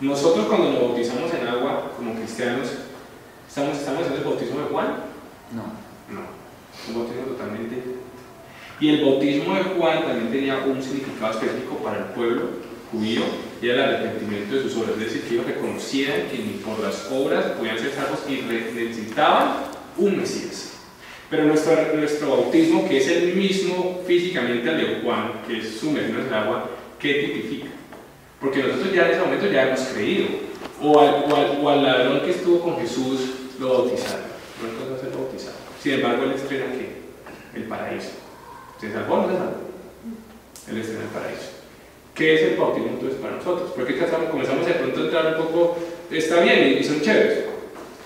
nosotros cuando nos bautizamos en agua como cristianos, ¿estamos haciendo el bautismo de Juan? No, un bautismo totalmente diferente. Y el bautismo de Juan también tenía un significado específico para el pueblo judío, y era el arrepentimiento de sus obras, es decir, que ellos reconocieran que ni por las obras podían ser salvos y necesitaban un Mesías. Pero nuestro bautismo, que es el mismo físicamente al de Juan, que es sumergirnos en el agua, ¿qué tipifica? Porque nosotros ya en ese momento ya hemos creído. O al ladrón que estuvo con Jesús lo bautizaron. No entonces va a ser bautizado. Sin embargo, él estrena ¿qué? El paraíso. ¿Se salvó o no se salvó? Él estrena el paraíso. ¿Qué es el bautismo entonces para nosotros? Porque comenzamos de pronto a entrar un poco, está bien y son chéveres.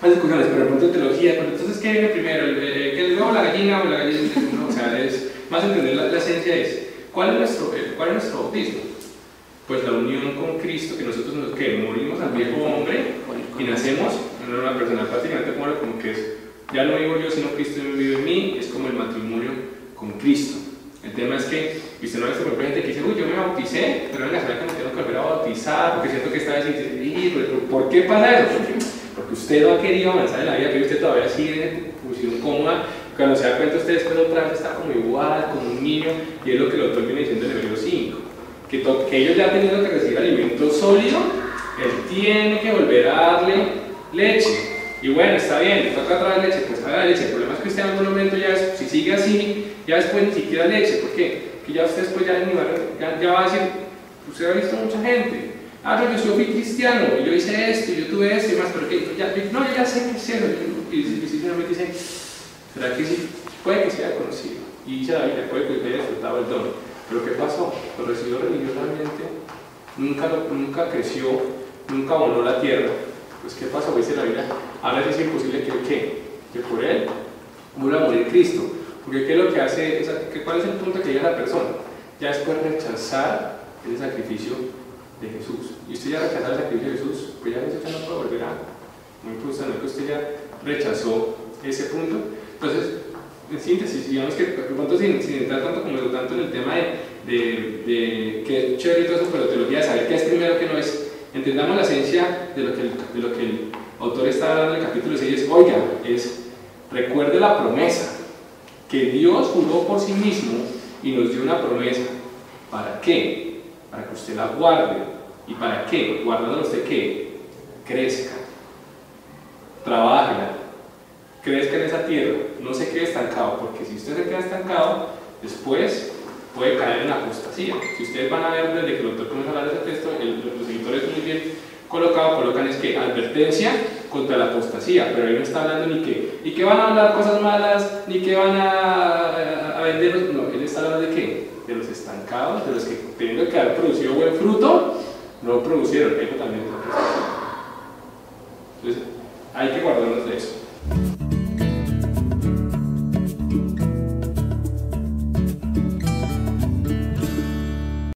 Hay discusiones, pero de pronto teología, pero entonces ¿qué viene primero? ¿Que el huevo, la gallina o la gallina? No, o sea, es más entender la esencia es ¿cuál es nuestro bautismo? Pues la unión con Cristo, que nosotros morimos al viejo hombre y nacemos en una nueva persona. Prácticamente como que es, ya no vivo yo, sino Cristo vive en mí, es como el matrimonio con Cristo. El tema es que, viste, no hay gente que dice, uy, yo me bauticé, pero venga, ¿sabes que me tengo que volver a bautizar? Porque siento que esta vez ¿por qué pasa eso? Porque usted no ha querido avanzar en la vida, pero usted todavía sigue en posición cómoda. Cuando se da cuenta usted después otra vez está como igual, como un niño, y es lo que el autor viene diciendo en el Hebreos 5, que ellos ya teniendo que recibir alimento sólido, él tiene que volver a darle leche. Y bueno, está bien, le toca traer leche, pues haga leche. El problema es que usted en algún momento ya, si sigue así, ya después ni siquiera leche. ¿Por qué? Porque ya usted después ya va a decir, usted ha visto mucha gente. Yo fui cristiano, yo hice esto, yo tuve esto y más, pero que yo ya sé que es eso. Y finalmente dice, ¿será que sí? Puede que se haya conocido. Y dice la Biblia, puede que haya disfrutado el don. Pero ¿qué pasó? Lo recibió religiosamente, nunca creció, nunca abonó la tierra. Pues ¿qué pasó? Dice la Biblia, ahora es imposible que por él vuelva a morir Cristo. Porque ¿qué es lo que hace? ¿Cuál es el punto que llega a la persona? Ya después rechazar el sacrificio de Jesús. Y usted ya rechazó el sacrificio de Jesús, pues ya Jesús ya no puede volver a. Muy justo, ¿no? Que usted ya rechazó ese punto. Entonces, en síntesis, digamos que sin entrar tanto en el tema de que es chévere y todo eso, pero teología, de saber qué es primero, qué no es, entendamos la esencia de lo que el autor está hablando en el capítulo 6, recuerde la promesa que Dios juró por sí mismo y nos dio una promesa. ¿Para qué? Para que usted la guarde ¿Y para qué? Guardándola usted que crezca, trabájela, crezca en esa tierra, no se quede estancado, porque si usted se queda estancado, después puede caer en la apostasía. Si ustedes van a ver desde que el autor comienza a hablar de ese texto, los editores muy bien colocan es que advertencia contra la apostasía, pero ahí no está hablando ni que van a hablar cosas malas, ni que van a venderlos, no, él está hablando de qué, de los estancados, de los que teniendo que haber producido buen fruto, no producieron, eso también es apostasía. Entonces, hay que guardarnos de eso.